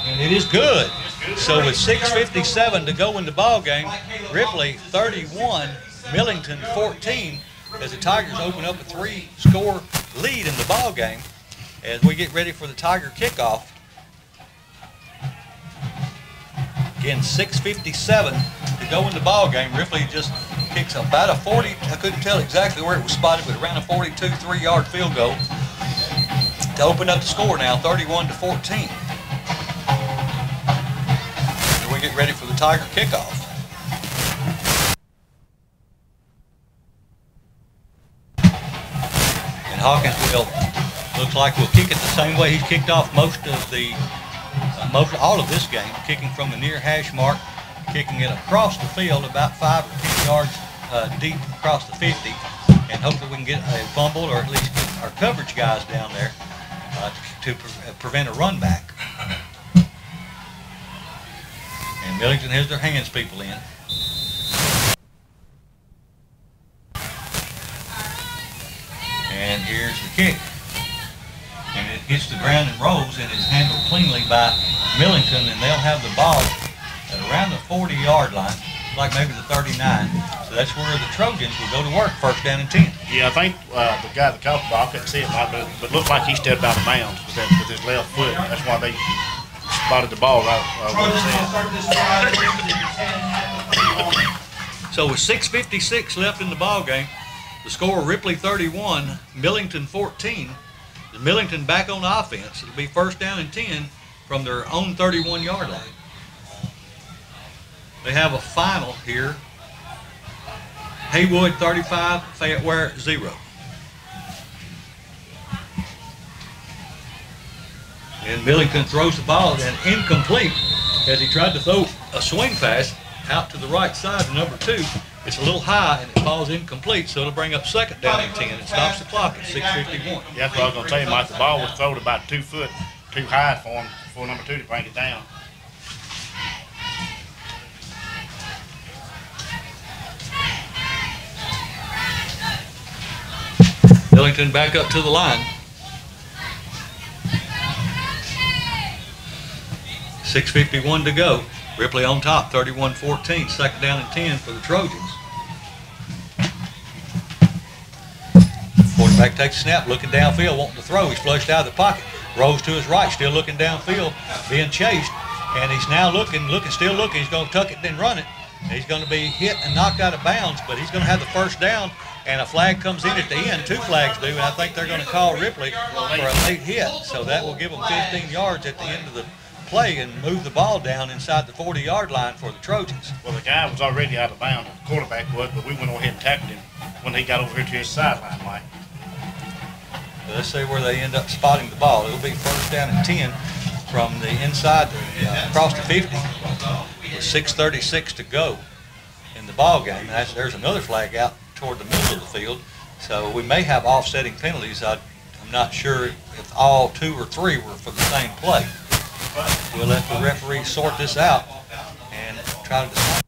And it is good. So with 6:57 to go in the ball game, Ripley 31, Millington 14, as the Tigers open up a 3-score lead in the ball game as we get ready for the Tiger kickoff. Again, 6:57 to go in the ball game. Ripley just kicks about a 40, I couldn't tell exactly where it was spotted, but around a 42 3-yard field goal to open up the score now, 31-14. And we get ready for the Tiger kickoff. And Hawkins looks like we'll kick it the same way he's kicked off all of this game, kicking from the near hash mark, kicking it across the field about 5 or 10 yards deep across the 50, and hopefully we can get a fumble or at least get our coverage guys down there to prevent a run back. And Millington has their hands people in. And here's the kick. And it hits the ground and rolls and is handled cleanly by Millington, and they'll have the ball at around the 40-yard line, like maybe the 39. So that's where the Trojans will go to work, 1st down and 10. Yeah, I think the guy that caught the ball, I couldn't see it, but it looked like he stepped out of bounds with his left foot. That's why they spotted the ball right where it said. So with 6:56 left in the ball game, the score Ripley 31, Millington 14. Millington back on offense. It'll be 1st down and 10 from their own 31-yard line. They have a final here. Haywood 35, Fayetteware 0. And Millington throws the ball and incomplete as he tried to throw a swing pass out to the right side to number 2. It's a little high and it falls incomplete, so it'll bring up 2nd down and 10. It stops the clock at 6:51. Yeah, that's what I was going to tell you, Mike. The ball was thrown about 2 foot too high for him, for number 2 to bring it down. Millington back up to the line. 6:51 to go. Ripley on top, 31-14. 2nd down and 10 for the Trojans. Quarterback takes a snap, looking downfield, wanting to throw. He's flushed out of the pocket. Rolls to his right, still looking downfield, being chased. And he's now still looking. He's going to tuck it and run it. He's going to be hit and knocked out of bounds, but he's going to have the 1st down. And a flag comes in at the end. 2 flags do, and I think they're going to call Ripley for a late hit. So that will give them 15 yards at the end of the play and move the ball down inside the 40-yard line for the Trojans. Well, the guy was already out of bounds, the quarterback was, but we went ahead and tackled him when he got over here to his sideline, Mike. So let's see where they end up spotting the ball. It'll be 1st down and 10 from the inside across the 50 with 6:36 to go in the ball game. There's another flag out toward the middle of the field, so we may have offsetting penalties. I'm not sure if all 2 or 3 were for the same play. We'll let the referee sort this out and try to decide.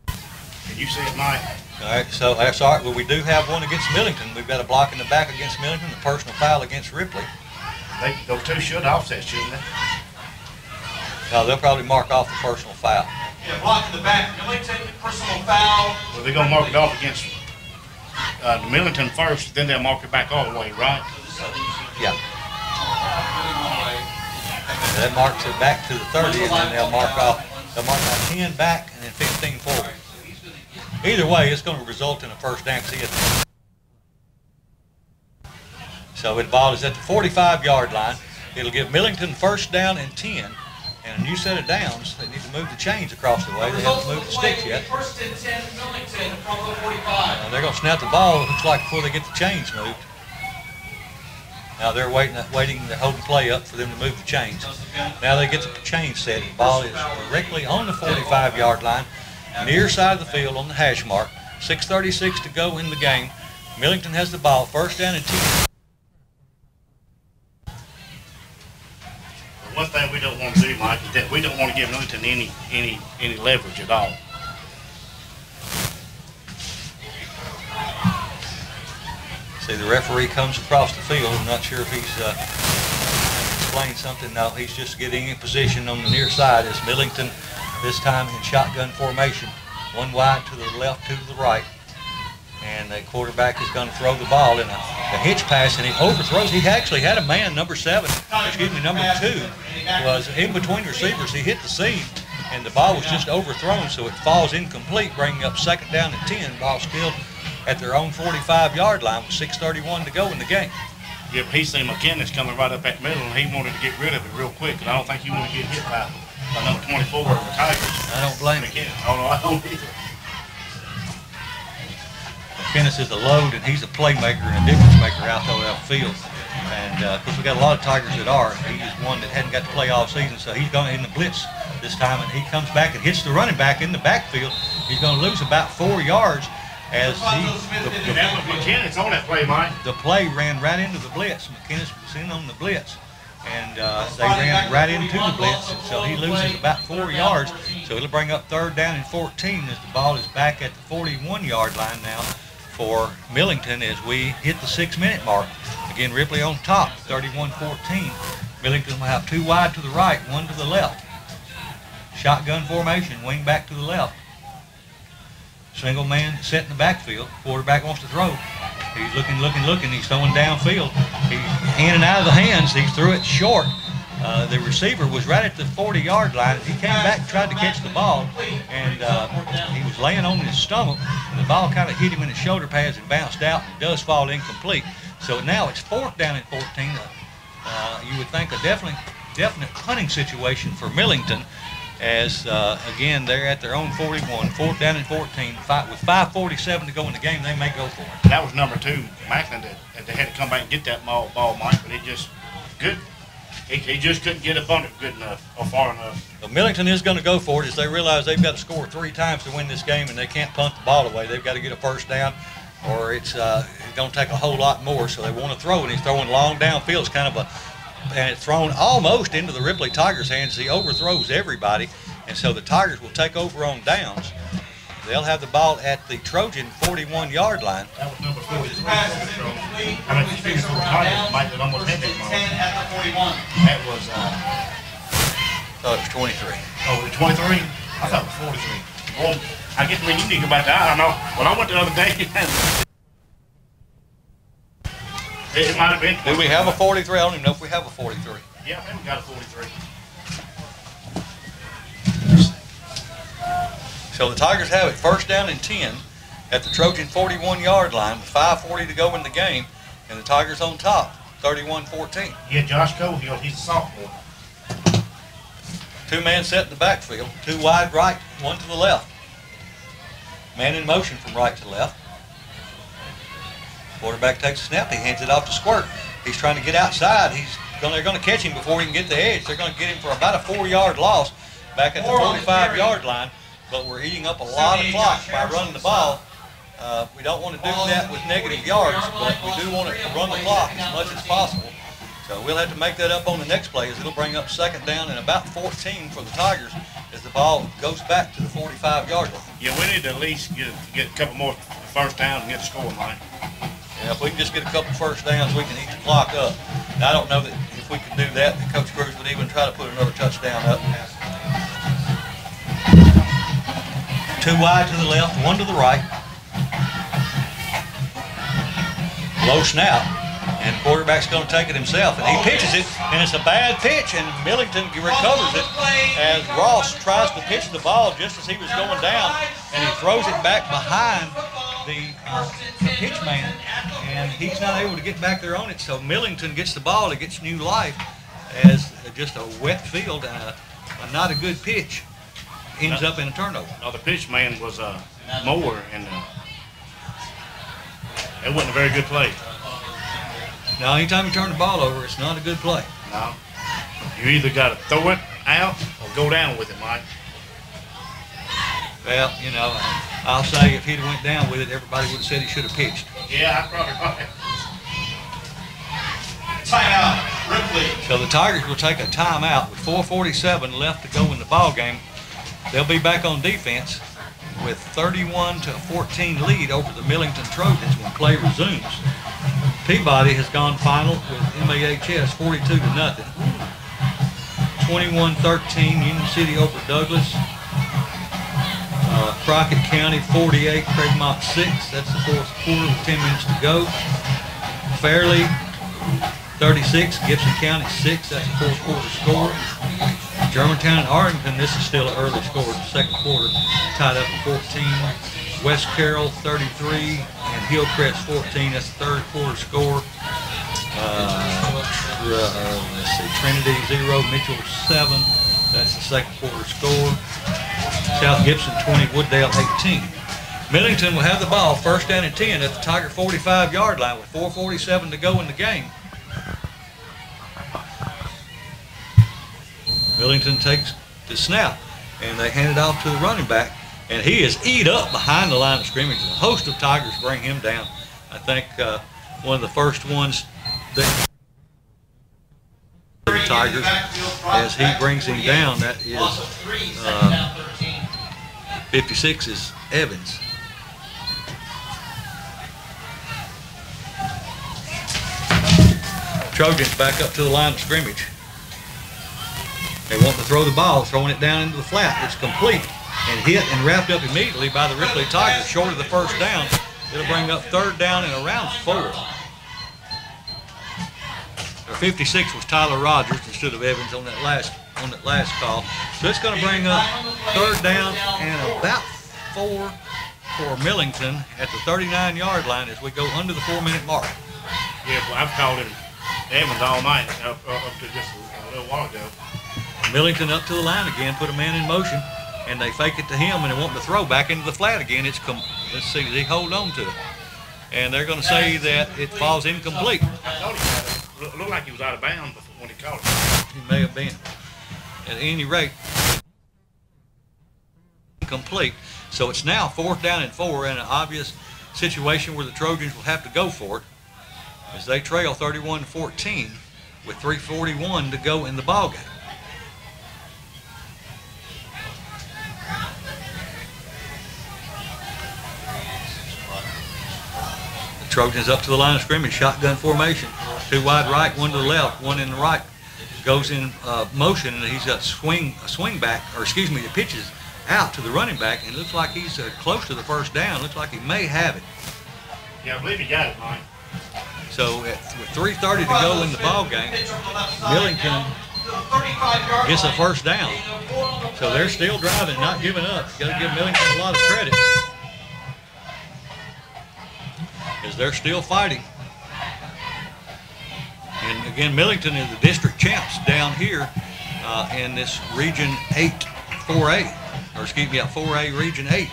Can you see it, Mike? All right, so that's all right. Well, we do have one against Millington. We've got a block in the back against Millington, a personal foul against Ripley. Those 2 should offset, shouldn't they? No, they'll probably mark off the personal foul. Yeah, block in the back. Millington, personal foul. Well, they're going to mark it off against Millington first, then they'll mark it back all the way, right? Yeah. That marks it back to the 30, and then they'll mark off 10 back and then 15 forward. Either way, it's going to result in a 1st down. So the ball is at the 45-yard line. It'll give Millington 1st down and 10, and a new set of downs. They need to move the chains across the way. They haven't moved the sticks yet. 1st and 10, Millington from the 45. They're going to snap the ball, it looks like, before they get the chains moved. Now they're waiting, they're holding play up for them to move the chains. Now they get the chain set. The ball is directly on the 45-yard line, near side of the field on the hash mark. 6:36 to go in the game. Millington has the ball, first down and 10. One thing we don't want to do, Mike, is that we don't want to give Millington any leverage at all. See, the referee comes across the field. I'm not sure if he's explained something. No, he's just getting in position on the near side as Millington, this time in shotgun formation. One wide to the left, two to the right. And the quarterback is going to throw the ball in a hitch pass, and he overthrows. He actually had a man, number 2 was in between receivers. He hit the seam, and the ball was just overthrown, so it falls incomplete, bringing up second down and 10. Ball still at their own 45-yard line with 6:31 to go in the game. Yeah, but he seen McKinnis coming right up at the middle, and he wanted to get rid of it real quick, and I don't think he wanted to get hit by number 24 of the Tigers. I don't blame him. Oh, no, I don't either. McKinnis is a load, and he's a playmaker and a difference maker out there on the field. And because we got a lot of Tigers that are, he is one that hadn't got to play all season, so he's going in the blitz this time, and he comes back and hits the running back in the backfield. He's going to lose about 4 yards as that was McKinnis on that play, Mike. The play ran right into the blitz. McKinnis was in on the blitz, and they ran right into the blitz, and so he loses about 4 yards. So it'll bring up third down and 14 as the ball is back at the 41-yard line now for Millington as we hit the 6-minute mark. Again, Ripley on top, 31-14. Millington will have 2 wide to the right, 1 to the left. Shotgun formation, wing back to the left. Single man set in the backfield. Quarterback wants to throw. He's looking. He's throwing downfield. He's in and out of the hands. He threw it short. The receiver was right at the 40-yard line. He came back and tried to catch the ball, and he was laying on his stomach. And the ball kind of hit him in the shoulder pads and bounced out and does fall incomplete. So now it's fourth down and 14. You would think a definite punting situation for Millington, as again they're at their own 41, fourth down and 14. With 5:47 to go in the game, they may go for it. That was number 2, Macklin, that they had to come back and get that ball, Mike, but it just good. He just couldn't get up on it good enough or far enough. So Millington is going to go for it as they realize they've got to score 3 times to win this game, and they can't punt the ball away. They've got to get a first down, or it's going to take a whole lot more. So they want to throw, and he's throwing long downfield. It's kind of and it's thrown almost into the Ripley Tigers' hands. He overthrows everybody, and so the Tigers will take over on downs. They'll have the ball at the Trojan 41-yard line. That was number 4. I mean, he's been so tired, Mike, that almost had that ball. 10 at the 41. That was, Oh, it was 23. Oh, the 23? I thought it was 43. Well, I guess when you think about that, I don't know. When I went the other day, it might have been 23. Do we have a 43? I don't even know if we have a 43. Yeah, I think we got a 43. So the Tigers have it first down and 10 at the Trojan 41-yard line with 5:40 to go in the game, and the Tigers on top, 31-14. Yeah, Josh Cohill, he's a sophomore. 2-man set in the backfield, 2 wide right, 1 to the left. Man in motion from right to left. Quarterback takes a snap, he hands it off to Squirt. He's trying to get outside. They're going to catch him before he can get the edge. They're going to get him for about a 4-yard loss back at the 45-yard line. But we're eating up a lot of clock by running the ball. We don't want to do that with negative yards, but we do want to run the clock as much as possible. So we'll have to make that up on the next play, as it'll bring up second down and about 14 for the Tigers as the ball goes back to the 45-yard line. Yeah, we need to at least get a couple more first downs and get the score, Mike. Yeah, if we can just get a couple first downs, we can eat the clock up. And I don't know that if we could do that, that Coach Cruz would even try to put another touchdown up. 2 wide to the left, 1 to the right. Low snap, and the quarterback's going to take it himself, and he pitches it, and it's a bad pitch, and Millington recovers it as Ross tries to pitch the ball just as he was going down, and he throws it back behind the pitch man, and he's not able to get back there on it, so Millington gets the ball, it gets new life as just a wet field, not a good pitch. Ends up in a turnover. No, the pitch man was Moore, and it wasn't a very good play. Now, anytime you turn the ball over, it's not a good play. No. You either got to throw it out or go down with it, Mike. Well, you know, I'll say if he'd have went down with it, everybody would have said he should have pitched. Yeah, I probably right. Timeout, Ripley. So the Tigers will take a timeout with 4:47 left to go in the ball game. They'll be back on defense with 31-14 lead over the Millington Trojans when play resumes. Peabody has gone final with MAHS 42-0. 21-13 Union City over Douglas. Crockett County 48, Craigmont 6. That's the fourth quarter with 10 minutes to go. Fairleigh 36, Gibson County 6. That's the fourth quarter score. Germantown and Arlington, this is still an early score. The second quarter tied up at 14. West Carroll 33 and Hillcrest 14. That's the third quarter score. Let's see, Trinity 0, Mitchell 7. That's the second quarter score. South Gibson 20, Wooddale 18. Millington will have the ball first down and 10 at the Tiger 45-yard line with 4:47 to go in the game. Millington takes the snap and they hand it off to the running back, and he is eat up behind the line of scrimmage. A host of Tigers bring him down. I think one of the first ones that the Tigers, as he brings him down, that is 56 is Evans. Trojans back up to the line of scrimmage. They want to throw the ball, throwing it down into the flat. It's complete and hit and wrapped up immediately by the Ripley Tigers, short of the first down. It'll bring up third down and around 4. Their 56 was Tyler Rogers instead of Evans on that last call. So it's going to bring up third down and about 4 for Millington at the 39-yard line as we go under the 4-minute mark. Yeah, well, I've called him Evans all night up to just a little while ago. Millington up to the line again, put a man in motion, and they fake it to him, and they want to throw back into the flat again. Let's see, does he hold on to it? And they're going to say that it falls incomplete. I thought it looked like he was out of bounds before when he caught it. He may have been. At any rate, incomplete. So it's now 4th down and 4 in an obvious situation where the Trojans will have to go for it as they trail 31-14 with 3:41 to go in the ballgame. The Trojans up to the line of scrimmage, shotgun formation. 2 wide right, 1 to the left, 1 in the right. Goes in motion, and he's got a swing back, or excuse me, the pitches out to the running back, and it looks like he's close to the first down. Looks like he may have it. Yeah, I believe he got it, Mike. So with 3:30 to go in the ball game, Millington gets a first down. So they're still driving, not giving up. Got to give Millington a lot of credit, because they're still fighting. And again, Millington is the district champs down here in this Region 8 4A, or excuse me, 4A Region 8.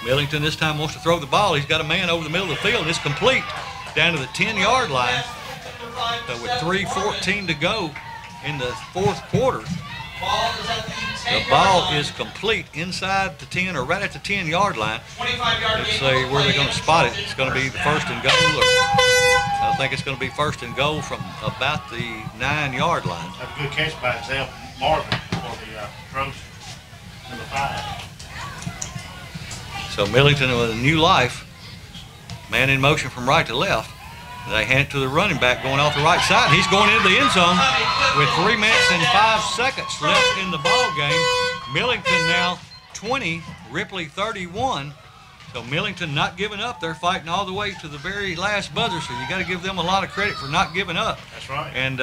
Millington this time wants to throw the ball. He's got a man over the middle of the field. It's complete down to the 10-yard line with 3:14 to go in the fourth quarter. The ball is complete inside the 10 or right at the 10-yard line. Let's say where they're going to spot it. It's going to be the first and goal. I think it's going to be first and goal from about the 9-yard line. That's a good catch by Zell Marvin for the Trojans, number 5. So Millington with a new life. Man in motion from right to left. They hand it to the running back going off the right side. He's going into the end zone with 3 minutes and 5 seconds left in the ball game. Millington now 20, Ripley 31. So Millington not giving up. They're fighting all the way to the very last buzzer. So you got to give them a lot of credit for not giving up. That's right. And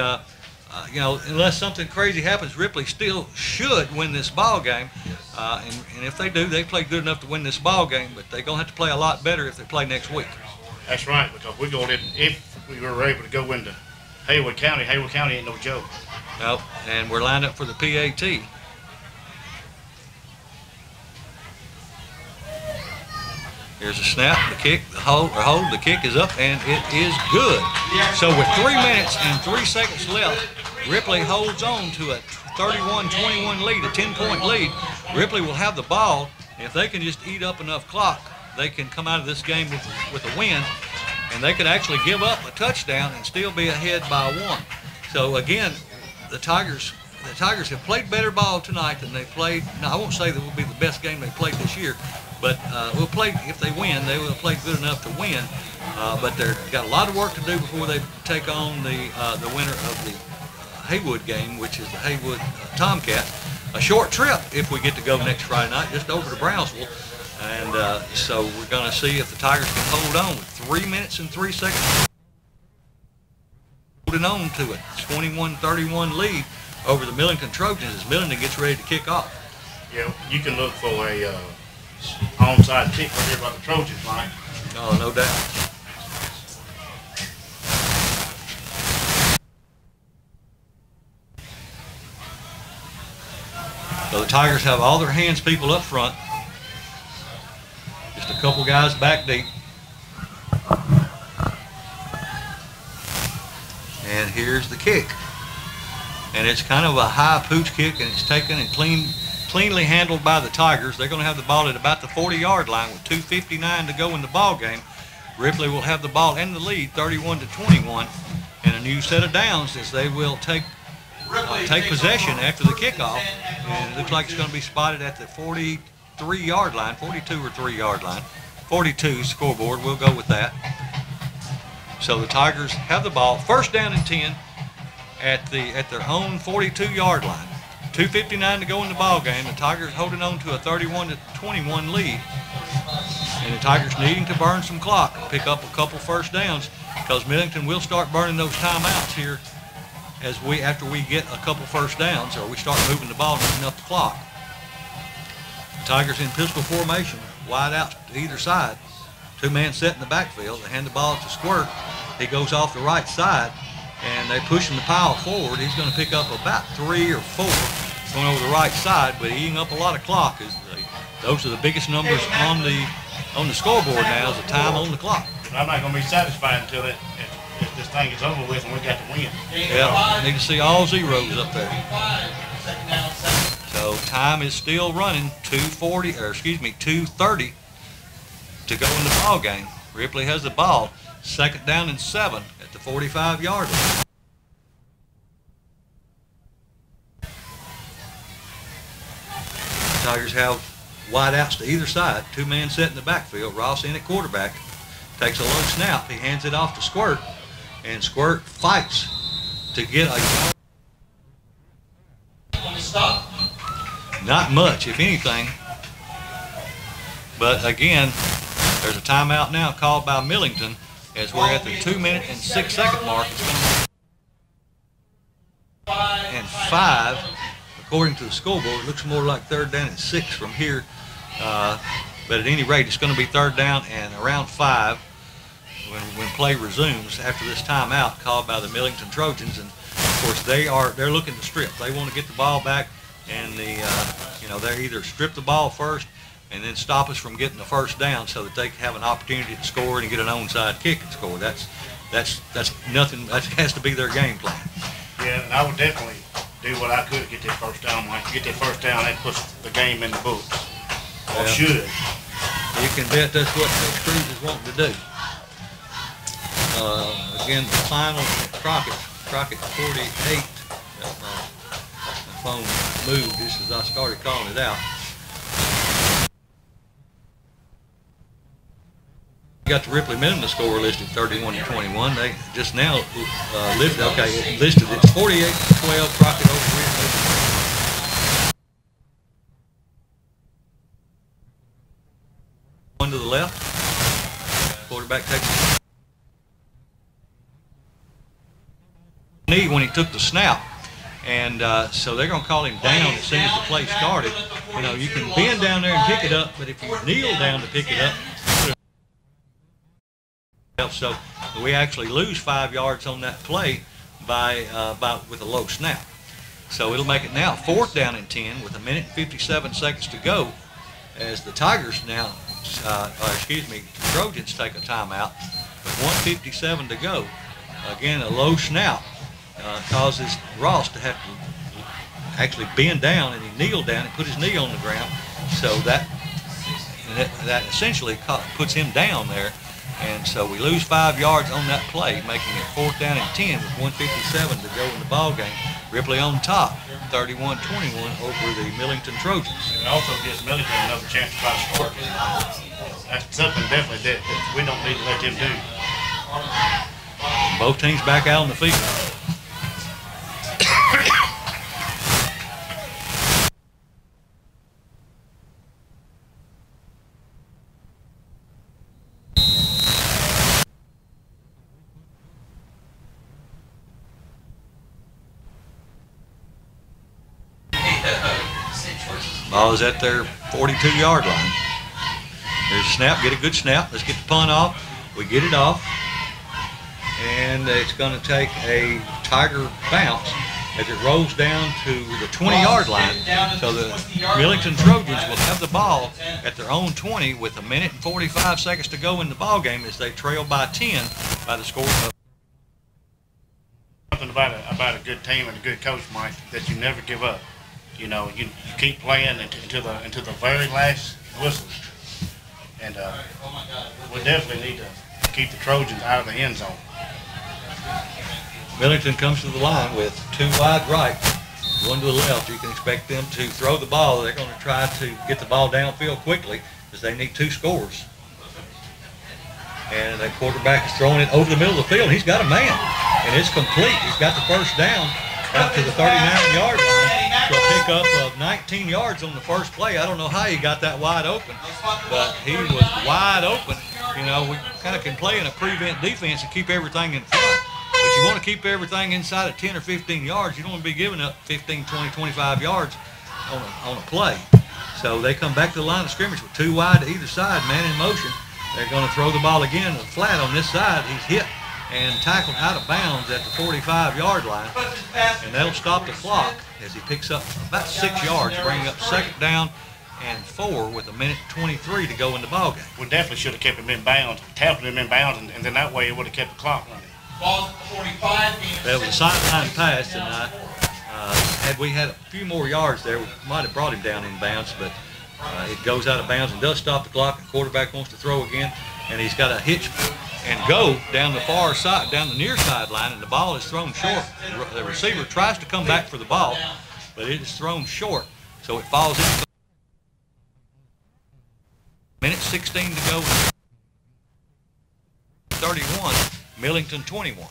you know, unless something crazy happens, Ripley still should win this ball game. And if they do, they play good enough to win this ball game. But they're gonna have to play a lot better if they play next week. That's right, because we're going in, if we were able to go into Haywood County ain't no joke. Nope, and we're lined up for the PAT. Here's a snap, the kick, the hold, the kick is up, and it is good. So with 3 minutes and 3 seconds left, Ripley holds on to a 31-21 lead, a 10-point lead. Ripley will have the ball. If they can just eat up enough clock, they can come out of this game with a win, and they could actually give up a touchdown and still be ahead by 1. So again, the Tigers have played better ball tonight than they played. Now, I won't say that will be the best game they played this year, but we'll play. If they win, they will play good enough to win. But they've got a lot of work to do before they take on the winner of the Haywood game, which is the Haywood Tomcats. A short trip if we get to go next Friday night, just over to Brownsville. And so we're going to see if the Tigers can hold on with 3 minutes and 3 seconds. Holding on to a 21-31 lead over the Millington Trojans as Millington gets ready to kick off. Yeah, you can look for a onside kick right here by the Trojans, Mike. Oh, no doubt. So the Tigers have all their hands people up front. Just a couple guys back deep. And here's the kick. And it's kind of a high pooch kick, and it's taken and cleanly handled by the Tigers. They're going to have the ball at about the 40-yard line with 2:59 to go in the ball game. Ripley will have the ball and the lead, 31-21, and a new set of downs as they will take possession after the kickoff. And it looks like it's going to be spotted at the 43-yard line, 42 or 3-yard line, 42 scoreboard. We'll go with that. So the Tigers have the ball, first down and 10 at their own 42-yard line. 2:59 to go in the ball game. The Tigers holding on to a 31-21 lead, and the Tigers needing to burn some clock and pick up a couple first downs, because Millington will start burning those timeouts here after we get a couple first downs, or we start moving the ball and moving up the clock. The Tigers in pistol formation, wide out to either side. Two-man set in the backfield. They hand the ball to Squirt. He goes off the right side, and they push him the pile forward. He's going to pick up about 3 or 4 going over the right side, but eating up a lot of clock. Those are the biggest numbers on the scoreboard now, is the time on the clock. I'm not going to be satisfied until if this thing is over with and we got to win. Yeah, need to see all zeros up there. So time is still running, 2:30 to go in the ball game. Ripley has the ball, second down and 7 at the 45-yard line. Tigers have wide outs to either side, two-man set in the backfield. Ross in at quarterback, takes a low snap. He hands it off to Squirt, and Squirt fights to get a stop. Not much, if anything. But again, there's a timeout now called by Millington as we're at the 2-minute and 6-second mark. And 5, according to the scoreboard. It looks more like third down and 6 from here. But at any rate, it's going to be third down and around 5 when play resumes after this timeout called by the Millington Trojans. And of course, they're looking to strip. They want to get the ball back, and they either strip the ball first and then stop us from getting the first down so that they can have an opportunity to score and get an onside kick and score. That's nothing. That has to be their game plan. Yeah, and I would definitely do what I could to get that first down. Like, to get that first down, that puts the game in the books. Or should. You can bet that's what Coach Cruz is wanting to do. Again, the final Crockett 48. My phone moved just as I started calling it out. Got the Ripley Millington score listed 31-21. They just now listed. Okay, listed it's 48-12. Crockett over Ripley. One to the left. Quarterback takes knee when he took the snap, and so they're going to call him down as soon as the play started. You know, you can bend down there and pick it up, but if you kneel down to pick it up, so we actually lose 5 yards on that play with a low snap. So it'll make it now 4th down and 10 with 1 minute and 57 seconds to go, as the Tigers now Trojans take a timeout with 1:57 to go. Again, a low snap causes Ross to have to actually bend down, and he kneeled down and put his knee on the ground. So that essentially puts him down there. And so we lose 5 yards on that play, making it 4th down and 10 with 1:57 to go in the ball game. Ripley on top, 31-21 over the Millington Trojans. And it also gives Millington another chance to try to score. That's something definitely that we don't need to let them do. Both teams back out on the field. Ball is at their 42-yard line. There's a snap, get a good snap. Let's get the punt off. We get it off. And it's going to take a Tiger bounce as it rolls down to the 20-yard line. So the Millington Trojans will have the ball at their own 20 with 1 minute and 45 seconds to go in the ball game as they trail by 10 by the score of. Something about a good team and a good coach, Mike, that you never give up. You know, you keep playing until the very last whistle, and we definitely need to keep the Trojans out of the end zone. Millington comes to the line with 2 wide right, 1 to the left. You can expect them to throw the ball. They're going to try to get the ball downfield quickly because they need 2 scores. And the quarterback is throwing it over the middle of the field. He's got a man, and it's complete. He's got the first down out to the 39-yard line. So a pickup of 19 yards on the first play. I don't know how he got that wide open, but he was wide open. You know, we kind of can play in a prevent defense and keep everything in front. But you want to keep everything inside of 10 or 15 yards. You don't want to be giving up 15, 20, 25 yards on a play. So they come back to the line of scrimmage with 2 wide to either side, man in motion. They're going to throw the ball again flat on this side. He's hit and tackled out of bounds at the 45-yard line. And that'll stop the clock as he picks up about 6 yards, bringing up 2nd down and 4 with 1 minute 23 to go in the ball game. We definitely should have kept him in bounds, tackled him in bounds, and then that way it would have kept the clock running. That was a sideline pass, and had we had a few more yards there, we might have brought him down in bounds, but it goes out of bounds and does stop the clock. The quarterback wants to throw again, and he's got a hitch and go down the far side, down the near sideline, and the ball is thrown short. The receiver tries to come back for the ball, but it is thrown short, so it falls in. Minute 16 to go. 31, Millington 21.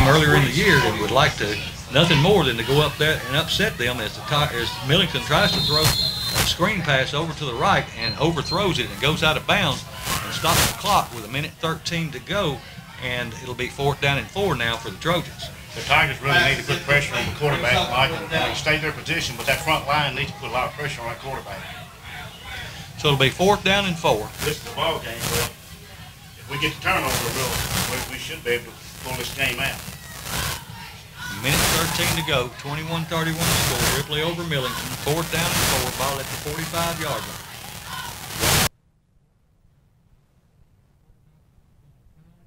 Earlier in the year, and would like to nothing more than to go up there and upset them as Millington tries to throw a screen pass over to the right and overthrows it and goes out of bounds and stops the clock with 1 minute 13 to go, and it'll be 4th down and 4 now for the Trojans. The Tigers really need to put pressure on the quarterback, Mike, and stay their position, but that front line needs to put a lot of pressure on that quarterback. So it'll be 4th down and 4. This is the ball game, but if we get the turnover, we should be able to pull this game out. 1 minute 13 to go, 21-31 score. Ripley over Millington, 4th down and 4, ball at the 45-yard line.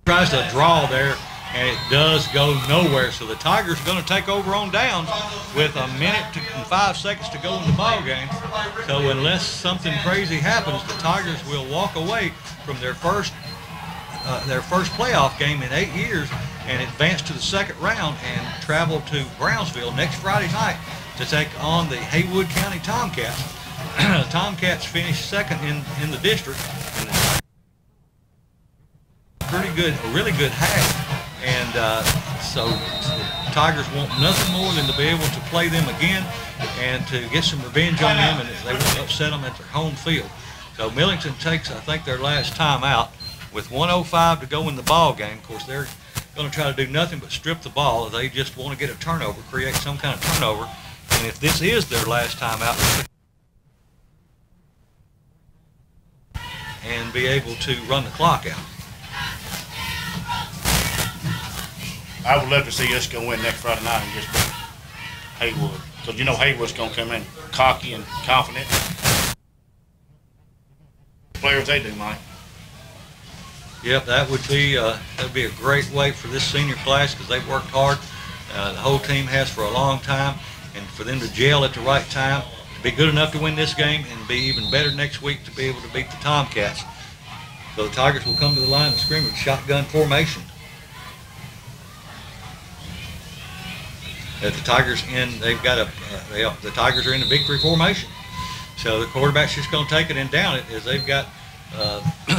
Tries to draw there, and it does go nowhere. So the Tigers are going to take over on downs with 1 minute and 5 seconds to go in the ball game. So unless something crazy happens, the Tigers will walk away from their first playoff game in 8 years and advance to the 2nd round and travel to Brownsville next Friday night to take on the Haywood County Tomcats. Tomcats finished 2nd in the district, and a really good half, and so the Tigers want nothing more than to be able to play them again and to get some revenge on them, and they want to upset them at their home field. So Millington takes, I think, their last time out with 1:05 to go in the ball game. Of course, they're going to try to do nothing but strip the ball. They just want to get a turnover, create some kind of turnover, and if this is their last time out, and be able to run the clock out. I would love to see us go in next Friday night and just beat Haywood. Because you know Haywood's going to come in cocky and confident. Players they do, Mike. Yep, that would be a great way for this senior class because they've worked hard. The whole team has for a long time, and for them to gel at the right time, to be good enough to win this game and be even better next week to be able to beat the Tomcats. So the Tigers will come to the line of scrimmage, shotgun formation. The Tigers the Tigers are in the victory formation. So the quarterback's just going to take it and down it as they've got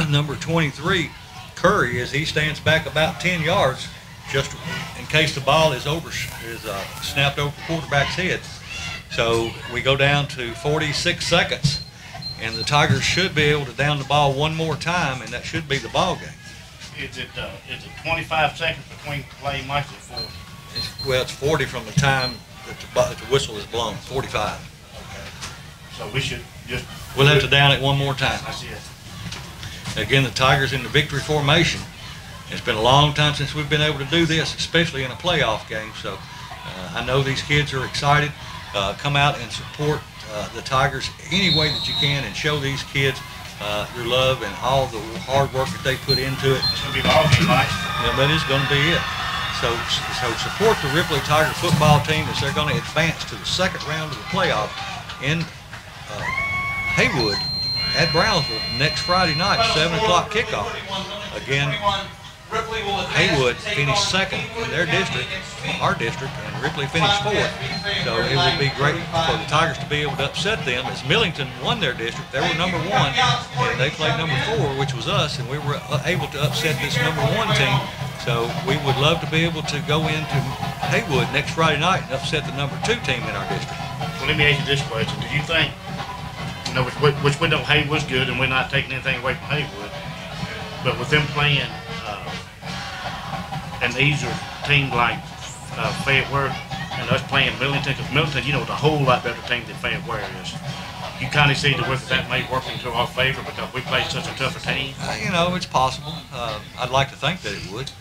number 23, Curry, as he stands back about 10 yards just in case the ball is snapped over the quarterback's head. So we go down to 46 seconds, and the Tigers should be able to down the ball one more time, and that should be the ball game. Is it 25 seconds between play, Mike, or 40? It's 40 from the time that the whistle is blown, 45. Okay. So we should just... We'll have to down it one more time. I see it. Again, the Tigers in the victory formation. It's been a long time since we've been able to do this, especially in a playoff game. So I know these kids are excited. Come out and support the Tigers any way that you can and show these kids your love and all the hard work that they put into it. It's going to be ball game, Mike. Yeah, that is going to be it. So support the Ripley Tiger football team as they're going to advance to the second round of the playoff in Haywood at Brownsville next Friday night, 7 o'clock kickoff. Again, Haywood finished second in their district, our district, and Ripley finished fourth. So it would be great for the Tigers to be able to upset them as Millington won their district. They were number 1, and they played number 4, which was us, and we were able to upset this number 1 team. So we would love to be able to go into Haywood next Friday night and upset the number 2 team in our district. Well, let me ask you this question. Do you think, you know, which we know Haywood's good and we're not taking anything away from Haywood, but with them playing an easier team like Fayetteville and us playing Millington, because Millington, you know, is a whole lot better team than Fayetteville is. You kind of see that may work into our favor because we play such a tougher team. You know, it's possible. I'd like to think that it would.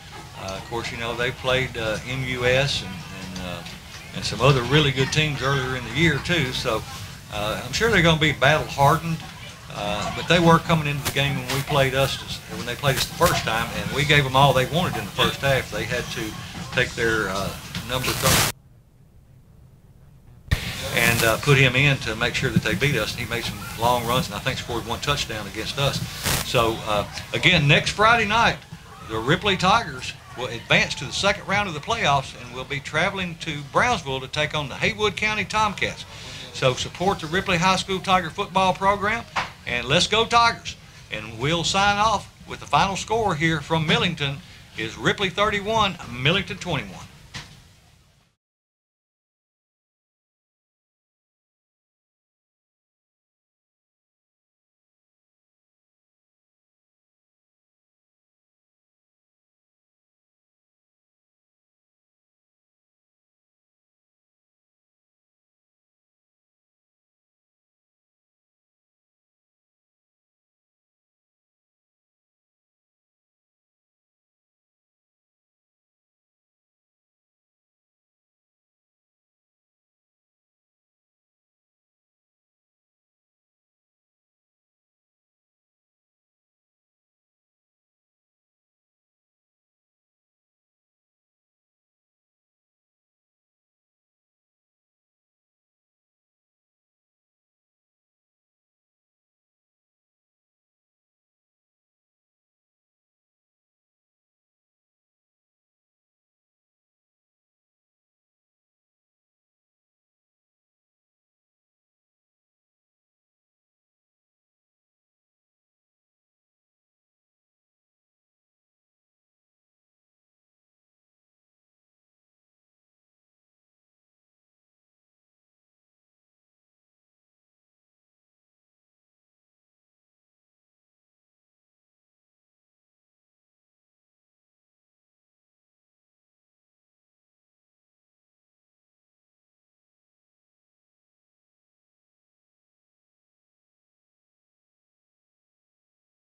Of course, you know, they played MUS and some other really good teams earlier in the year too. So I'm sure they're going to be battle hardened. But they were coming into the game when they played us the first time, and we gave them all they wanted in the first half. They had to take their number 30 and put him in to make sure that they beat us. And he made some long runs and I think scored 1 touchdown against us. So again, next Friday night, the Ripley Tigers will advance to the second round of the playoffs and will be traveling to Brownsville to take on the Haywood County Tomcats. So support the Ripley High School Tiger football program, and let's go Tigers. And we'll sign off with the final score here from Millington is Ripley 31, Millington 21.